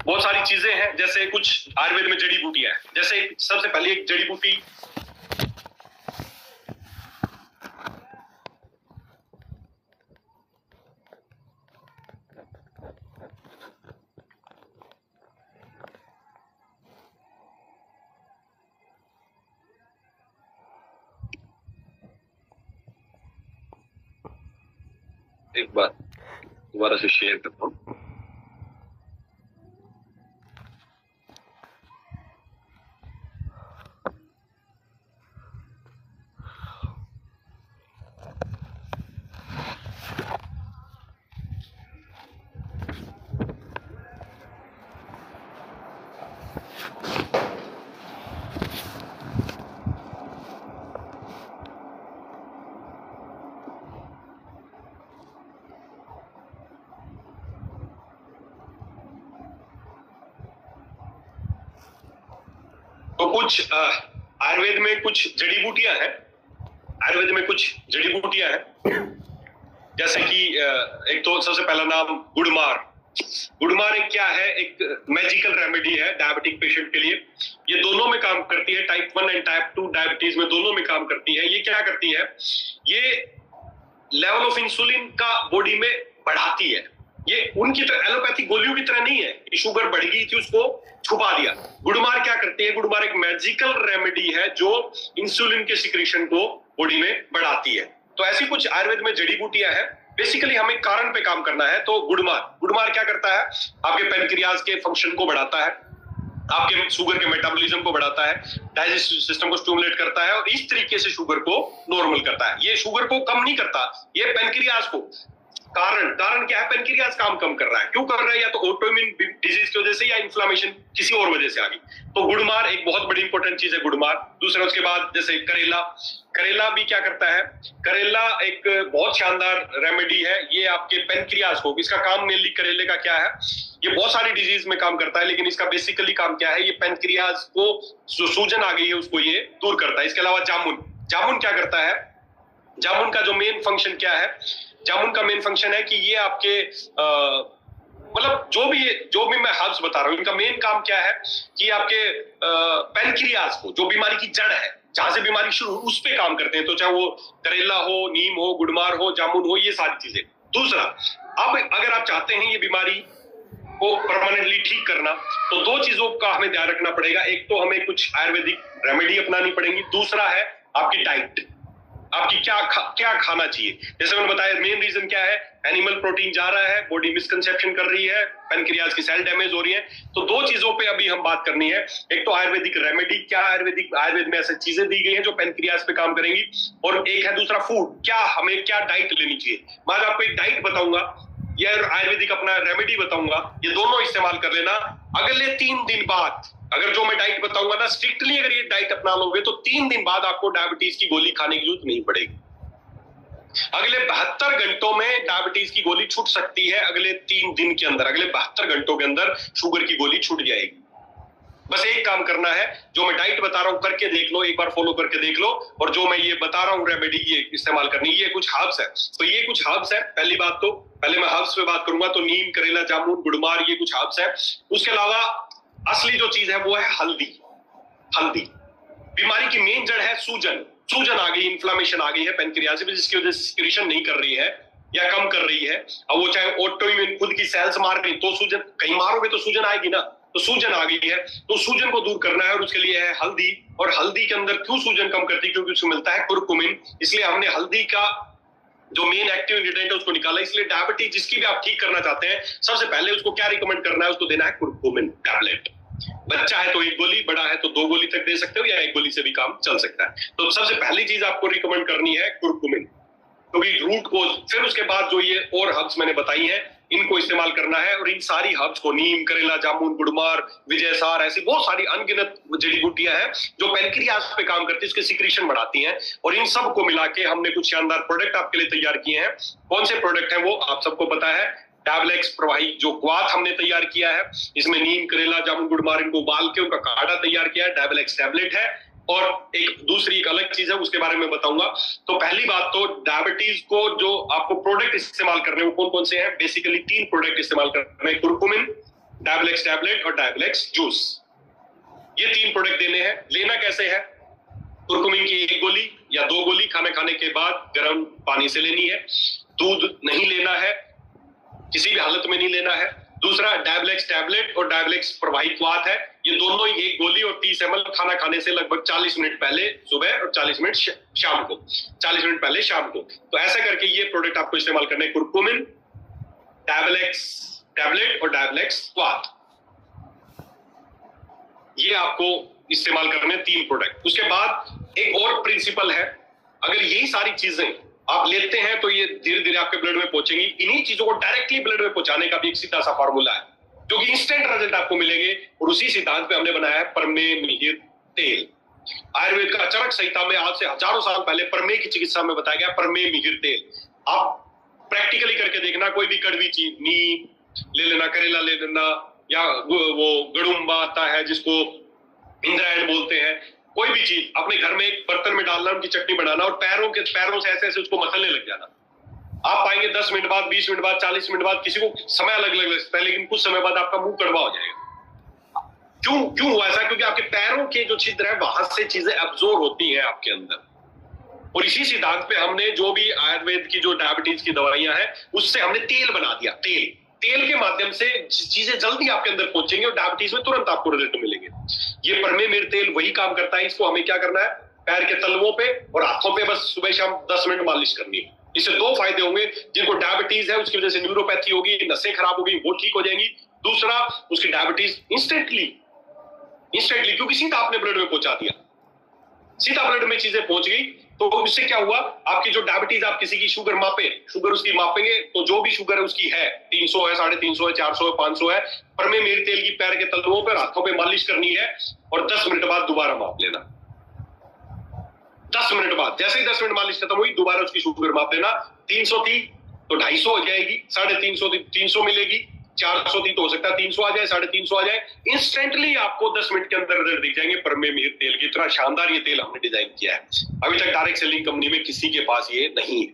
बहुत सारी चीजें हैं, जैसे कुछ आयुर्वेद में जड़ी बूटियां हैं। जैसे सबसे पहले एक जड़ी बूटी एक बार दोबारा से शेयर करता हूं। तो कुछ आयुर्वेद में कुछ जड़ी बूटियां हैं, आयुर्वेद में कुछ जड़ी बूटियां हैं, जैसे कि एक तो सबसे पहला नाम गुड़मार। गुड़मार एक क्या है, एक मैजिकल रेमेडी है डायबिटिक पेशेंट के लिए। ये दोनों में काम करती है, टाइप 1 एंड टाइप 2 डायबिटीज में दोनों में काम करती है। ये क्या करती है, ये लेवल ऑफ इंसुलिन का बॉडी में बढ़ाती है। ये उनकी तरह एलोपैथिक गोलियों की तरह नहीं है कि शुगर बढ़ गई थी उसको छुपा दिया। गुड़मार क्या करती है, गुड़मार एक मैजिकल रेमेडी है जो इंसुलिन के सिक्रीशन को बॉडी में बढ़ाती है। तो ऐसी कुछ आयुर्वेद में जड़ी बूटियां हैं। बेसिकली हमें कारण पे काम करना है। तो गुड़मार क्या करता है, आपके पेनक्रियाज के फंक्शन को बढ़ाता है, आपके शुगर के मेटाबॉलिज्म को बढ़ाता है, डाइजेस्टिव सिस्टम को स्टिमुलेट करता है और इस तरीके से शुगर को नॉर्मल करता है। ये शुगर को कम नहीं करता, ये पेनक्रियाज को। कारण क्या है, पेनक्रियाज काम कम कर रहा है। क्यों कर रहा है, या तो ऑटोइम्यून डिजीज की वजह से या इन्फ्लामेशन किसी और वजह से आ गई। तो गुड़मार एक बहुत बड़ी इंपॉर्टेंट चीज है, गुड़मार। दूसरा उसके बाद जैसे करेला भी क्या करता है, करेला एक बहुत शानदार रेमेडी है। ये आपके पेनक्रियाज को, इसका काम मेनली करेले का क्या है, ये बहुत सारी डिजीज में काम करता है, लेकिन इसका बेसिकली काम क्या है, ये पेनक्रियाज को जो सूजन आ गई है उसको ये दूर करता है। इसके अलावा जामुन क्या करता है, जामुन का जो मेन फंक्शन क्या है, जामुन का मेन फंक्शन है कि ये आपके मतलब जो भी मैं हर्ब्स बता रहा हूँ, इनका मेन काम क्या है कि आपके पेनक्रियाज को, जो बीमारी की जड़ है, जहां से बीमारी शुरू, उस पे काम करते हैं। तो चाहे वो करेला हो, नीम हो, गुड़मार हो, जामुन हो, ये सारी चीजें। दूसरा, अब अगर आप चाहते हैं ये बीमारी को परमानेंटली ठीक करना, तो दो चीजों का हमें ध्यान रखना पड़ेगा। एक तो हमें कुछ आयुर्वेदिक रेमेडी अपनानी पड़ेगी, दूसरा है आपकी डाइट, आपकी क्या खाना चाहिए। जैसे मैंने बताया, मेन रीजन क्या है, एनिमल प्रोटीन जा रहा है, बॉडी मिसकंसेप्शन कर रही है, पेनक्रियाज की सेल डैमेज हो रही है। तो दो चीजों पे अभी हम बात करनी है। एक तो आयुर्वेदिक रेमेडी, क्या आयुर्वेद में ऐसी चीजें दी गई हैं जो पेनक्रियाज पे काम करेंगी, और एक है दूसरा फूड, क्या हमें क्या डाइट लेनी चाहिए। मैं आपको एक डाइट बताऊंगा, या आयुर्वेदिक अपना रेमेडी बताऊंगा, ये दोनों इस्तेमाल कर लेना। अगले 3 दिन बाद अगर जो मैं डाइट बताऊंगा ना, स्ट्रिक्टली अगर ये डाइट अपना लोगे तो 3 दिन बाद आपको डायबिटीज की गोली खाने की जरूरत नहीं पड़ेगी। अगले 72 घंटों में डायबिटीज की गोली छूट सकती है। अगले 3 दिन के अंदर, अगले 72 घंटों के अंदर शुगर की गोली छूट जाएगी। बस एक काम करना है, जो मैं डाइट बता रहा हूं करके देख लो, एक बार फॉलो करके देख लो, और जो मैं ये बता रहा हूं रेमेडी ये इस्तेमाल करनी। ये कुछ हर्ब्स है, तो ये कुछ हर्ब्स है। पहली बात तो पहले मैं हर्ब्स पे बात करूंगा, तो नीम, करेला, जामुन, गुड़मार, ये कुछ हर्ब्स है। उसके अलावा असली जो चीज है वो है हल्दी। हल्दी बीमारी की मेन जड़ है। सूजन आ गई, इन्फ्लामेशन आ गई है पेनक्रियास में, जिसकी वजह से सिक्रीशन नहीं कर रही है या कम कर रही है। अब वो चाहे ऑटो इम्यून खुद की सेल्स मार रही, तो सूजन, कहीं मारोगे तो सूजन आएगी ना, तो सूजन आ गई है, तो सूजन को दूर करना है, और उसके लिए है हल्दी। और हल्दी के अंदर क्यों सूजन कम करती है? क्योंकि उसमें मिलता है कुरकुमिन, इसलिए हमने हल्दी का जो मेन एक्टिव इंग्रेडिएंट है उसको निकाला। इसलिए डायबिटीज जिसकी भी आप ठीक करना चाहते हैं, सबसे पहले उसको क्या रिकमेंड करना है? उसको देना है कुरकुमिन टैबलेट। बच्चा है तो 1 गोली, बड़ा है तो 2 गोली तक दे सकते हो, या 1 गोली से भी काम चल सकता है। तो सबसे पहली चीज आपको रिकमेंड करनी है कुरकुमिन, क्योंकि रूट कोज। फिर उसके बाद जो ये और हर्ब्स मैंने बताई हैं, इनको इस्तेमाल करना है। और इन सारी हर्ब्स को, नीम, करेला, जामुन, गुड़मार, विजयसार, ऐसी बहुत सारी अनगिनत जड़ी बूटियां हैं जो पेनक्रियास पे काम करती है, उसके सिक्रीशन बढ़ाती हैं। और इन सब को मिला के हमने कुछ शानदार प्रोडक्ट आपके लिए तैयार किए हैं। कौन से प्रोडक्ट हैं वो आप सबको पता है। टैबलेक्स प्रवाही जो क्वाथ हमने तैयार किया है, इसमें नीम, करेला, जामुन, गुड़मार इनको उबाल के उनका काढ़ा तैयार किया है। टैबलेक्स टैबलेट है। और एक दूसरी एक अलग चीज है, उसके बारे में बताऊंगा। तो पहली बात तो डायबिटीज को जो आपको प्रोडक्ट इस्तेमाल करने हैं वो कौन कौन से हैं? बेसिकली 3 प्रोडक्ट इस्तेमाल करने हैं, कुरकुमिन, डायबलेक्स टैबलेट और डायबलेक्स जूस। ये 3 प्रोडक्ट देने हैं। लेना कैसे है? कुरकुमिन की 1 गोली या 2 गोली खाना खाने के बाद गर्म पानी से लेनी है। दूध नहीं लेना है, किसी भी हालत में नहीं लेना है। दूसरा डायबलेक्स टैबलेट और डायबलेक्स प्रवाहित क्वाथ है, ये दोनों ही 1 गोली और 30 ml खाना खाने से लगभग 40 मिनट पहले सुबह और 40 मिनट शाम को, 40 मिनट पहले शाम को। तो ऐसा करके ये प्रोडक्ट आपको इस्तेमाल करना है, कुरकुमिन, डायबलेक्स टैबलेट और डायबलेक्स क्वाथ। ये आपको इस्तेमाल करने 3 प्रोडक्ट। उसके बाद एक और प्रिंसिपल है, अगर यही सारी चीजें आप लेते हैं तो ये धीरे धीरे आपके ब्लड में पहुंचेंगी। इन्हीं चीजों को डायरेक्टली ब्लड में पहुंचाने का भी एक सीधा सा फॉर्मूला है, जो कि इंस्टेंट रिजल्ट आपको मिलेंगे। और उसी सिद्धांत पे हमने बनाया है परमेय मिहिर तेल। आयुर्वेद का चरक संहिता में आज से हजारों साल पहले परमेय की चिकित्सा में बताया गया परमेय मिहिर तेल। आप प्रैक्टिकली करके देखना, कोई भी कड़वी चीज, नीम ले लेना, करेला ले लेना, या वो गड़ुम्बा आता है जिसको इंद्रायण बोलते हैं, कोई भी चीज अपने घर में एक बर्तन में डालना, उनकी चटनी बनाना और पैरों से ऐसे ऐसे उसको मसलने लग जाना। आप पाएंगे 10 मिनट बाद, 20 मिनट बाद, 40 मिनट बाद, किसी को समय अलग अलग लगता है, लेकिन कुछ समय बाद आपका मुंह कड़वा हो जाएगा। क्यों हुआ ऐसा? क्योंकि आपके पैरों के जो छिद्र है वहां से चीजें अब्सॉर्ब होती हैं आपके अंदर। और इसी सिद्धांत पे हमने जो भी आयुर्वेद की जो डायबिटीज की दवाइयां हैं, उससे हमने तेल बना दिया। तेल के माध्यम से चीजें जल्दी आपके अंदर पहुंचेंगी और डायबिटीज में तुरंत आपको रिजल्ट मिलेंगे। ये परमेय मिहिर तेल वही काम करता है। इसको हमें क्या करना है? पैर के तलवों पे और हाथों पे बस सुबह शाम 10 मिनट मालिश करनी है। इससे 2 फायदे होंगे। जिनको डायबिटीज है उसकी वजह से न्यूरोपैथी होगी, नसें खराब होगी, वो ठीक हो जाएंगी। दूसरा, उसकी डायबिटीज इंस्टेंटली, क्योंकि सीधा आपने ब्लड में पहुंचा दिया, सीधा ब्लड में चीजें पहुंच गई। तो इससे क्या हुआ? आपकी जो डायबिटीज, आप किसी की शुगर उसकी मापेंगे तो जो भी शुगर है उसकी है 300 है, 350 है, 400 है, 500 है। परमेय मिहिर तेल की पैर के तलवों पर, हाथों पे मालिश करनी है और 10 मिनट बाद दोबारा माप लेना। 10 मिनट बाद, जैसे ही 10 मिनट मालिश खत्म हुई, दोबारा उसकी शुगर माप लेना। 300 थी तो 250 हो जाएगी, 350 थी 300 मिलेगी, 400 थी तो हो सकता है 300 आ जाए, 350 आ जाए। इंस्टेंटली आपको 10 मिनट के अंदर रिजल्ट दिख जाएंगे। परमेय मिहिर तेल की इतना शानदार ये तेल हमने डिजाइन किया है, अभी तक डायरेक्ट सेलिंग कंपनी में किसी के पास ये नहीं है।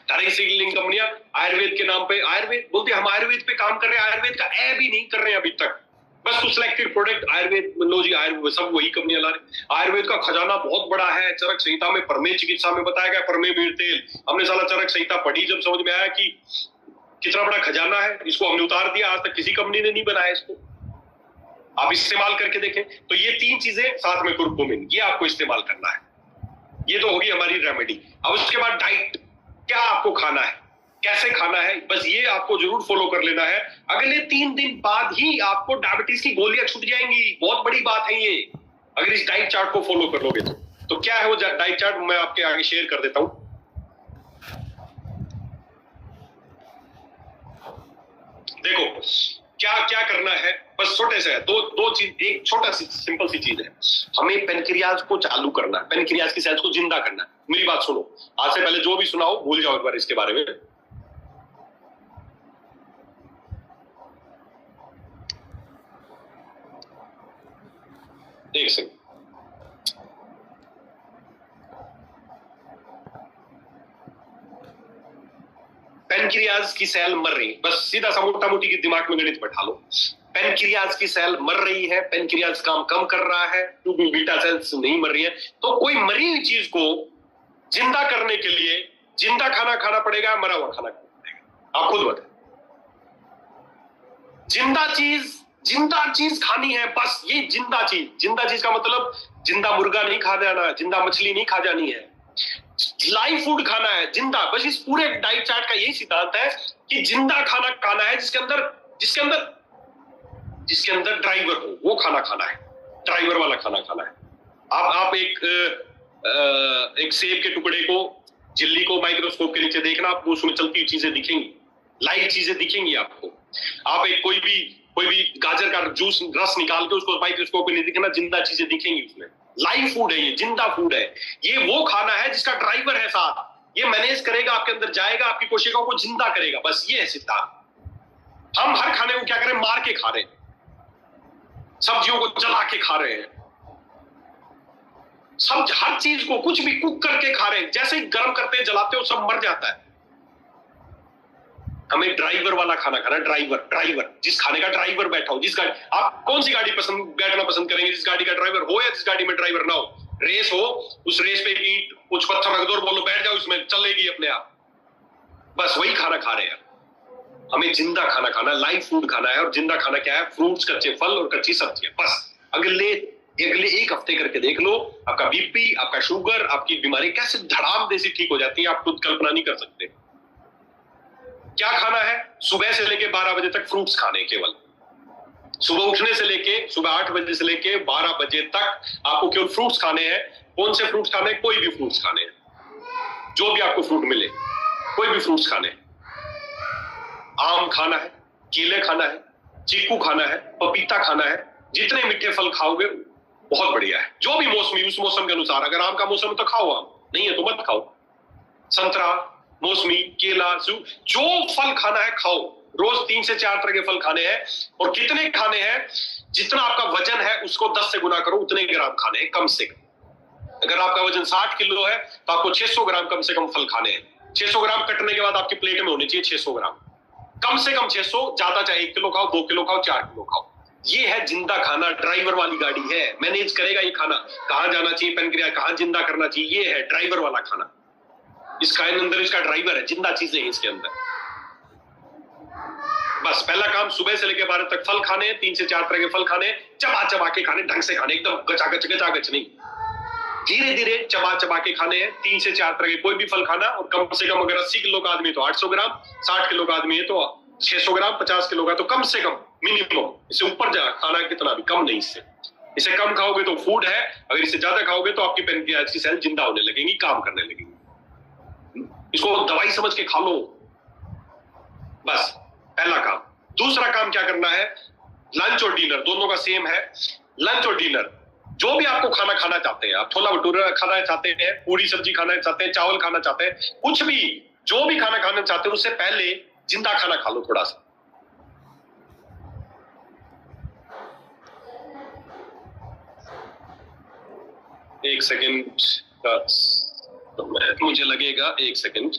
डायरेक्ट सेलिंग कंपनियां आयुर्वेद के नाम पे, आयुर्वेद बोलते हम आयुर्वेद पे काम कर रहे हैं, आयुर्वेद का ए भी नहीं कर रहे हैं अभी तक। बस कुछ सिलेक्टेड प्रोडक्ट आयुर्वेद लो जी, आयुर्वेद सब वही कंपनियां ला रही। आयुर्वेद का खजाना बहुत बड़ा है। चरक संहिता में परमेय चिकित्सा में बताया गया परमेय मिहिर तेल। हमने साला चरक संहिता पढ़ी, जब समझ में आया कि कितना बड़ा खजाना है, इसको हमने उतार दिया। आज तक किसी कंपनी ने नहीं बनाया इसको। आप इस्तेमाल करके देखें। तो ये 3 चीजें साथ में कुरकुमिन, ये आपको इस्तेमाल करना है। ये तो होगी हमारी रेमेडी। अब उसके बाद डाइट, क्या आपको खाना है, कैसे खाना है, बस ये आपको जरूर फॉलो कर लेना है। अगले 3 दिन बाद ही आपको डायबिटीज की गोलियां छूट जाएंगी। बहुत बड़ी बात है ये, अगर इस डाइट चार्ट को फॉलो कर लोगे तो क्या है वो डाइट चार्ट, मैं आपके आगे शेयर कर देता हूं। देखो क्या क्या करना है, बस छोटे से दो दो चीज, एक छोटा सी सिंपल सी चीज है, हमें पेनक्रियाज को चालू करना है, पेनक्रियाज की सेल्स को जिंदा करना है। मेरी बात सुनो, आज से पहले जो भी सुनाओ भूल जाओ एक बार इसके बारे में। एक सेकंड। पेनक्रियाज की सेल मर रही, बस सीधा सा मोटा मोटी की दिमाग में गणित बैठा लो। पेनक्रियाज की सेल मर रही है, पेनक्रियाज काम कम कर रहा है क्योंकि बीटा सेल्स नहीं मर रही है। तो कोई मरी हुई चीज को जिंदा करने के लिए जिंदा खाना खाना पड़ेगा, मरा हुआ खाना खाना पड़ेगा? आप खुद बताएं। जिंदा चीज खानी है, बस ये जिंदा चीज का मतलब जिंदा मुर्गा नहीं खा जाना, जिंदा मछली नहीं खा जानी है, लाइव फूड खाना है जिंदा। बस इस पूरे डाइट चार्ट का यही सिद्धांत है कि जिंदा खाना खाना है, जिसके अंदर ड्राइवर हो, वो खाना खाना है, ड्राइवर वाला खाना खाना है। आप एक सेब के टुकड़े को, झिल्ली को माइक्रोस्कोप के नीचे देखना, आपको उसमें चलती हुई चीजें दिखेंगी, लाइव चीजें दिखेंगी आपको। आप एक कोई भी गाजर का जूस रस निकाल के उसको माइक्रोस्कोप में नहीं दिखना, जिंदा चीजें दिखेंगी उसमें। लाइव फूड है ये, जिंदा फूड है ये, वो खाना है जिसका ड्राइवर है साथ, ये मैनेज करेगा, आपके अंदर जाएगा, आपकी कोशिकाओं को जिंदा करेगा। बस ये है सिद्धांत। हम हर खाने को क्या करें, मार के खा रहे हैं, सब्जियों को जला के खा रहे हैं, सब हर चीज को कुछ भी कुक करके खा रहे हैं, जैसे ही गर्म करते हैं जलाते हो सब मर जाता है। हमें ड्राइवर वाला खाना खाना, ड्राइवर जिस खाने का ड्राइवर बैठा हो, जिस गाड़ी, आप कौन सी गाड़ी बैठना पसंद करेंगे, जिस गाड़ी का ड्राइवर हो या जिस गाड़ी में ड्राइवर ना हो? रेस हो, उस रेस पे ईंट कुछ पत्थर रख दो और बोलो बैठ जाओ इसमें, चलेगी अपने आप। बस वही खाना खा रहे हैं। हमें जिंदा खाना खाना, लाइव फूड खाना है। और जिंदा खाना क्या है? फ्रूट्स, कच्चे फल और कच्ची सब्जियां। बस अगले एक हफ्ते करके देख लो, आपका बीपी, आपका शुगर, आपकी बीमारी कैसे धड़ाम जैसी ठीक हो जाती है, आप खुद कल्पना नहीं कर सकते। क्या खाना है? सुबह से लेके 12 बजे तक फ्रूट्स खाने, केवल सुबह उठने से लेके, सुबह 8 बजे से लेके 12 बजे तक आपको केवल फ्रूट्स खाने हैं। कौन से फ्रूट्स खाने हैं? कोई भी फ्रूट्स खाने हैं, जो भी आपको फ्रूट मिले, कोई भी फ्रूट्स खाने हैं। आम खाना है, केले खाना है, चीकू खाना है, पपीता खाना है। जितने मीठे फल खाओगे बहुत बढ़िया है। जो भी मौसमी, उस मौसम के अनुसार, अगर आम का मौसम है तो खाओ आम, नहीं है तो मत खाओ। संतरा, मौसमी, केला, जो फल खाना है खाओ। रोज 3 से 4 तरह के फल खाने हैं। और कितने खाने हैं? जितना आपका वजन है उसको 10 से गुना करो, उतने ग्राम खाने हैं कम से कम। अगर आपका वजन 60 किलो है तो आपको 600 ग्राम कम से कम फल खाने हैं। 600 ग्राम कटने के बाद आपकी प्लेट में होनी चाहिए 600 ग्राम, कम से कम 600, ज्यादा चाहे 1 किलो खाओ, 2 किलो खाओ, 4 किलो खाओ। ये है जिंदा खाना, ड्राइवर वाली गाड़ी है, मैनेज करेगा ये खाना, कहां जाना चाहिए, पेनक्रिया कहां जिंदा करना चाहिए। ये है ड्राइवर वाला खाना। इसका अंदर इसका ड्राइवर है, जिंदा चीजें हैं इसके अंदर। बस पहला काम, सुबह से लेकर 12 तक फल खाने, 3 से 4 तरह के फल खाने, चबा चबा के खाने, ढंग से खाने, एकदम गचागच नहीं, धीरे धीरे चबा चबा के खाने हैं। 3 से 4 तरह के कोई भी फल खाना, और कम से कम अगर 80 किलो का आदमी है तो 800 ग्राम, 60 किलो का आदमी है तो 600 ग्राम, 50 किलो का तो कम से कम मिनिमम। इससे ऊपर जा खाना कितना भी कम नहीं, इससे कम खाओगे तो फूड है, अगर इससे ज्यादा खाओगे तो आपकी पेनक्रियाज की सेल जिंदा होने लगेंगी, काम करने लगेंगी। इसको दवाई समझ के खा लो, बस पहला काम। दूसरा काम क्या करना है? लंच और डिनर दोनों का सेम है। लंच और डिनर, जो भी आपको खाना खाना चाहते हैं, आप छोला भटूरा खाना चाहते हैं, पूरी सब्जी खाना चाहते हैं, चावल खाना चाहते हैं, कुछ भी, जो भी खाना खाना चाहते हैं, उससे पहले जिंदा खाना खा लो थोड़ा सा। एक सेकेंड का मुझे लगेगा, 1 सेकेंड।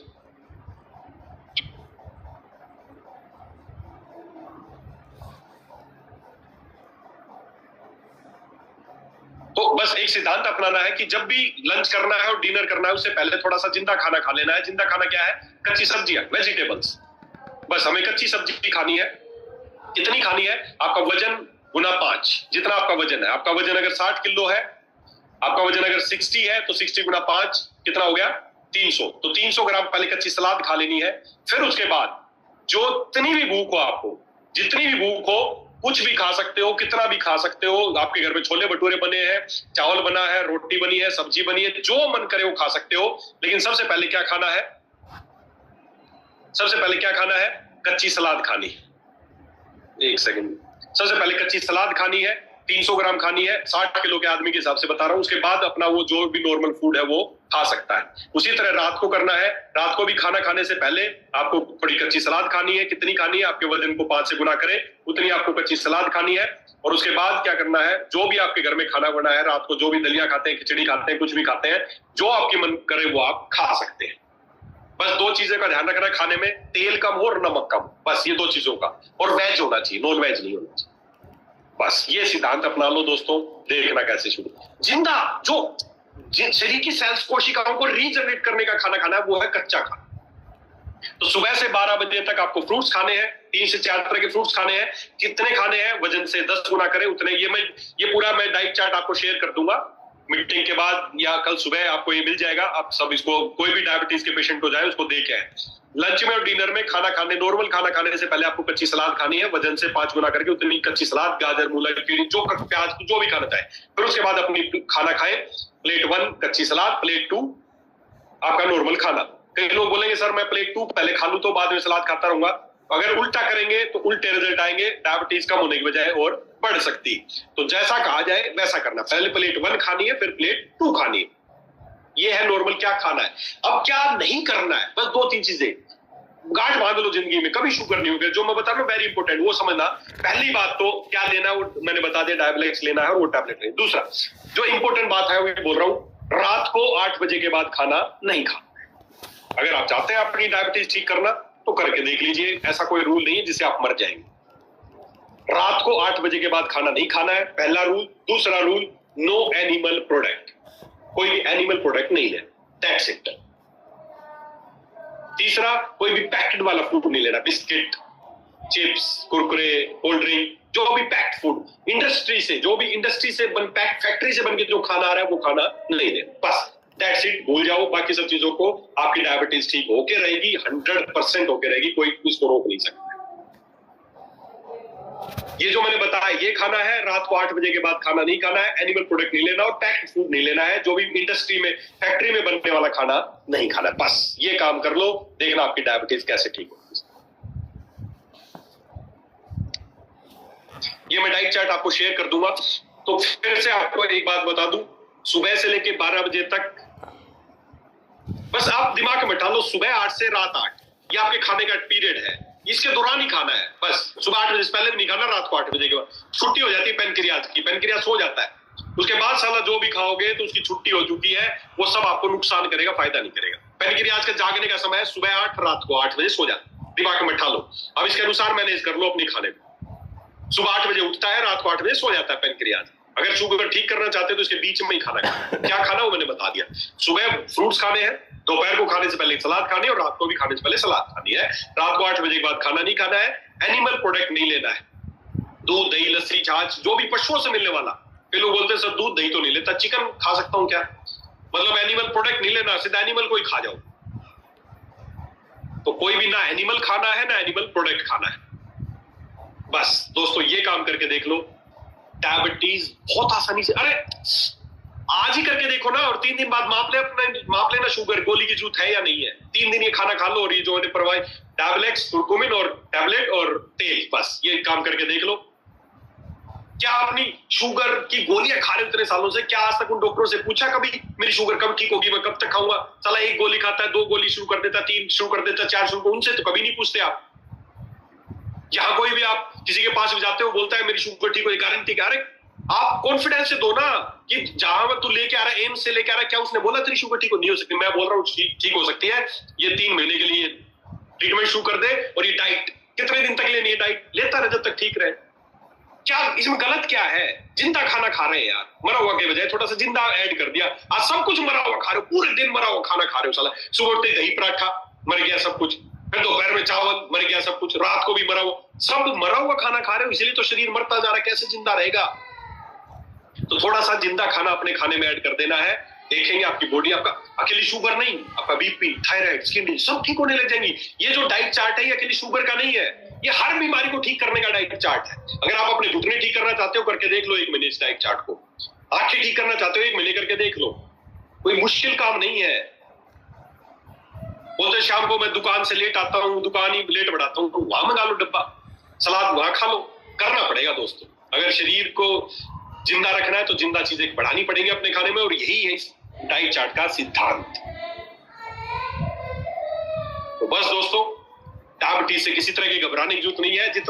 तो बस एक सिद्धांत अपनाना है कि जब भी लंच करना है और डिनर करना है, उससे पहले थोड़ा सा जिंदा खाना खा लेना है। जिंदा खाना क्या है? कच्ची सब्जियां, वेजिटेबल्स। बस हमें कच्ची सब्जी खानी है। कितनी खानी है? आपका वजन गुना 5, जितना आपका वजन है। आपका वजन अगर 60 किलो है, आपका वजन अगर 60 है तो 60 गुना 5 कितना हो गया? 300। तो 300 ग्राम पहले कच्ची सलाद खा लेनी है। फिर उसके बाद जो जितनी भी भूख हो आपको, जितनी भी भूख हो, कुछ भी खा सकते हो, कितना भी खा सकते हो। आपके घर में छोले भटूरे बने हैं, चावल बना है, रोटी बनी है, सब्जी बनी है, जो मन करे वो खा सकते हो। लेकिन सबसे पहले क्या खाना है? सबसे पहले क्या खाना है? कच्ची सलाद खानी। एक सेकंड। सबसे पहले कच्ची सलाद खानी है, 300 ग्राम खानी है, 60 किलो के आदमी के हिसाब से बता रहा हूं। उसके बाद अपना वो जो भी नॉर्मल फूड है वो खा सकता है। उसी तरह रात को करना है, रात को भी खाना खाने से पहले आपको थोड़ी कच्ची सलाद खानी है। कितनी खानी है? आपके वजन को 5 से गुना करें उतनी आपको कच्ची सलाद खानी है। और उसके बाद क्या करना है, जो भी आपके घर में खाना बना है, रात को जो भी दलिया खाते हैं, खिचड़ी खाते हैं, कुछ भी खाते हैं, जो आपकी मन करे वो आप खा सकते हैं। बस 2 चीजें का ध्यान रखना है खाने में, तेल कम हो और नमक कम, बस ये 2 चीजों का। और वेज होना चाहिए, नॉन वेज नहीं होना चाहिए। बस ये सिद्धांत अपना लो दोस्तों, देखना कैसे शुरू। जिंदा जो शरीर की सेल्स कोशिकाओं को रीजनरेट करने का खाना खाना है वो है कच्चा खाना। तो सुबह से 12 बजे तक आपको फ्रूट्स खाने हैं, 3 से 4 तरह के फ्रूट्स खाने हैं। कितने खाने हैं? वजन से 10 गुना करें उतने। ये पूरा मैं डाइट चार्ट आपको शेयर कर दूंगा मीटिंग के बाद या कल सुबह, आपको ये मिल जाएगा। आप सब इसको, कोई भी डायबिटीज के पेशेंट हो जाए उसको दे के आए। लंच में और डिनर में खाना खाने, नॉर्मल खाना खाने से पहले आपको कच्ची सलाद खानी है, वजन से 5 गुना करके उतनी कच्ची सलाद, गाजर, मूला, जो प्याज, जो भी खाना चाहे। फिर उसके बाद अपनी खाना खाएं। प्लेट 1 कच्ची सलाद, प्लेट 2 आपका नॉर्मल खाना। कई लोग बोलेंगे सर मैं प्लेट 2 पहले खा लूं तो बाद में सलाद खाता रहूंगा। अगर उल्टा करेंगे तो उल्टे रिजल्ट आएंगे, डायबिटीज कम होने की बजाय और बढ़ सकती। तो जैसा कहा जाए वैसा करना, पहले प्लेट 1 खानी है, फिर प्लेट 2 खानी है। ये है नॉर्मल क्या खाना है। अब क्या नहीं करना है, बस 2-3 चीजें गांठ बांध लो जिंदगी में, कभी शुगर नहीं होगा। जो मैं बता रहा हूँ वेरी इंपॉर्टेंट, वो समझना। पहली बात तो क्या लेना है वो मैंने बता दिया, डायबिलेक्स लेना है और वो टैबलेट लेना। दूसरा जो इंपॉर्टेंट बात है वो बोल रहा हूं, रात को 8 बजे के बाद खाना नहीं खाना। अगर आप चाहते हैं अपनी डायबिटीज ठीक करना तो करके देख लीजिए, ऐसा कोई रूल नहीं है जिससे आप मर जाएंगे। रात को 8 बजे के बाद खाना नहीं खाना है, पहला रूल। दूसरा रूल, नो एनिमल प्रोडक्ट, कोई भी एनिमल प्रोडक्ट नहीं लेना, दैट्स इट। तीसरा, कोई भी पैकेट वाला फूड नहीं लेना, biscuit, chips, Kurkure, cold drink, जो भी पैक्ड फूड इंडस्ट्री से, जो भी इंडस्ट्री से फैक्ट्री से बनके जो खाना आ रहा है वो खाना नहीं लेना, बस दैट्स इट। भूल जाओ बाकी सब चीजों को, आपकी डायबिटीज ठीक होके रहेगी, 100% होके रहेगी, कोई इसको रोक नहीं सकता। ये जो मैंने बताया ये खाना है, रात को 8 बजे के बाद खाना नहीं खाना है, एनिमल प्रोडक्ट नहीं लेना और पैक्ड फूड नहीं लेना है, जो भी इंडस्ट्री में, फैक्ट्री में बनने वाला खाना नहीं खाना है। बस ये काम कर लो, देखना आपकी डायबिटीज कैसे ठीक होगी। ये मैं डाइट चार्ट आपको शेयर कर दूंगा। तो फिर से आपको एक बात बता दूं, सुबह से लेके 12 बजे तक बस आप दिमाग में डालो, सुबह 8 से रात 8 ये आपके खाने का पीरियड है, इसके दौरान ही खाना है। बस सुबह 8 बजे से पहले नहीं खाना, रात को 8 बजे के बाद छुट्टी हो जाती है पेनक्रियाज की, पेनक्रियाज सो जाता है। उसके बाद साला जो भी खाओगे तो उसकी छुट्टी हो चुकी है, वो सब आपको नुकसान करेगा, फायदा नहीं करेगा। पेनक्रियाज का जागने का समय है सुबह 8, रात को 8 बजे सो जाता, दिमाग में बैठा लो। अब इसके अनुसार मैनेज कर लो अपने खाने में। सुबह 8 बजे उठता है, रात को 8 बजे सो जाता है पेनक्रियाज। अगर शुगर ठीक करना चाहते हो तो इसके बीच में ही खाना खाना। क्या खाना वो मैंने बता दिया, सुबह फ्रूट्स खाने हैं, दोपहर को खाने से पहले सलाद खानी है और रात को भी खाने से पहले सलाद खानी है। रात को 8 बजे के बाद खाना नहीं खाना है, एनिमल प्रोडक्ट नहीं लेना है, दूध, दही, लस्सी, छाछ, जो भी पशुओं से मिलने वाला। फिर लोग बोलते हैं सर दूध दही तो नहीं लेता, चिकन खा सकता हूं क्या? मतलब एनिमल प्रोडक्ट नहीं लेना, सीधा एनिमल को ही खा जाओ। तो कोई भी ना एनिमल खाना है ना एनिमल प्रोडक्ट खाना है। बस दोस्तों ये काम करके देख लो, डायबिटीज बहुत आसानी से, अरे आज ही करके देखो ना, और 3 दिन बाद माप लेना शुगर, गोली की जरूरत है या नहीं है। 3 दिन ये खाना खा लो और ये जो प्रोवाइड टैबलेट्स, कुरकुमिन और टैबलेट और तेल, बस ये काम करके देख लो। क्या अपनी शुगर की गोलियां खा रहे उतने सालों से, क्या आज तक उन डॉक्टरों से पूछा कभी मेरी शुगर कब ठीक होगी, मैं कब तक खाऊंगा? साला 1 गोली खाता है, 2 गोली शुरू कर देता, 3 शुरू कर देता, 4 शुरू, उनसे तो कभी नहीं पूछते आप। यहाँ कोई भी आप किसी के पास भी जाते हो, बोलता है मेरी शुगर ठीक हो, गारंटी क्या? अरे आप कॉन्फिडेंस से दो ना कि जहां तू लेके आ रहा है, एम्स से लेके आ रहा है, क्या उसने बोला तेरी शुगर ठीक हो? नहीं हो सकती। मैं बोल रहा हूँ ठीक हो सकती है। ये 3 महीने के लिए ट्रीटमेंट शुरू कर दे, और ये डाइट कितने दिन तक लेनी है, डाइट लेता रहे जब तक ठीक रहे। क्या इसमें गलत क्या है? जिंदा खाना खा रहे हैं यार, मरा हुआ के बजाय थोड़ा सा जिंदा ऐड कर दिया। आज सब कुछ मरा हुआ खा रहे हो, पूरे दिन मरा हुआ खाना खा रहे हो। साला सुबह उठते दही पराठा, मर गया सब कुछ, फिर दोपहर में चावल, मर गया सब कुछ, रात को भी मरा हुआ, सब मरा हुआ खाना खा रहे हो, इसलिए तो शरीर मरता जा रहा है। कैसे जिंदा रहेगा? तो थोड़ा सा जिंदा खाना अपने खाने में ऐड कर देना है, देखेंगे आपकी बॉडी, आपका अकेली शुगर नहीं, आपका बीपी, थायराइड, स्किन डिजीज सब ठीक होने लग जाएंगी। ये जो डाइट चार्ट है ये अकेली शुगर का नहीं है, ये हर बीमारी को ठीक करने का डाइट चार्ट है। अगर आप अपने घुटने ठीक करना चाहते हो, करके देख लो 1 महीने इस डाइट चार्ट को। आंखें ठीक करना चाहते हो, 1 महीने करके देख लो, कोई मुश्किल काम नहीं है। बोलते शाम को मैं दुकान से लेट आता हूँ, दुकान ही लेट बढ़ाता हूँ, वहां मंगा लो डब्बा। सलाद वहां खा लो, करना पड़ेगा दोस्तों। अगर शरीर को जिंदा रखना है तो जिंदा चीजें बढ़ानी पड़ेंगी अपने खाने में, और यही है इस डाइट चार्ट का सिद्धांत। तो बस दोस्तों, डायबिटीज से किसी तरह की घबराने की जरूरत नहीं है। जितना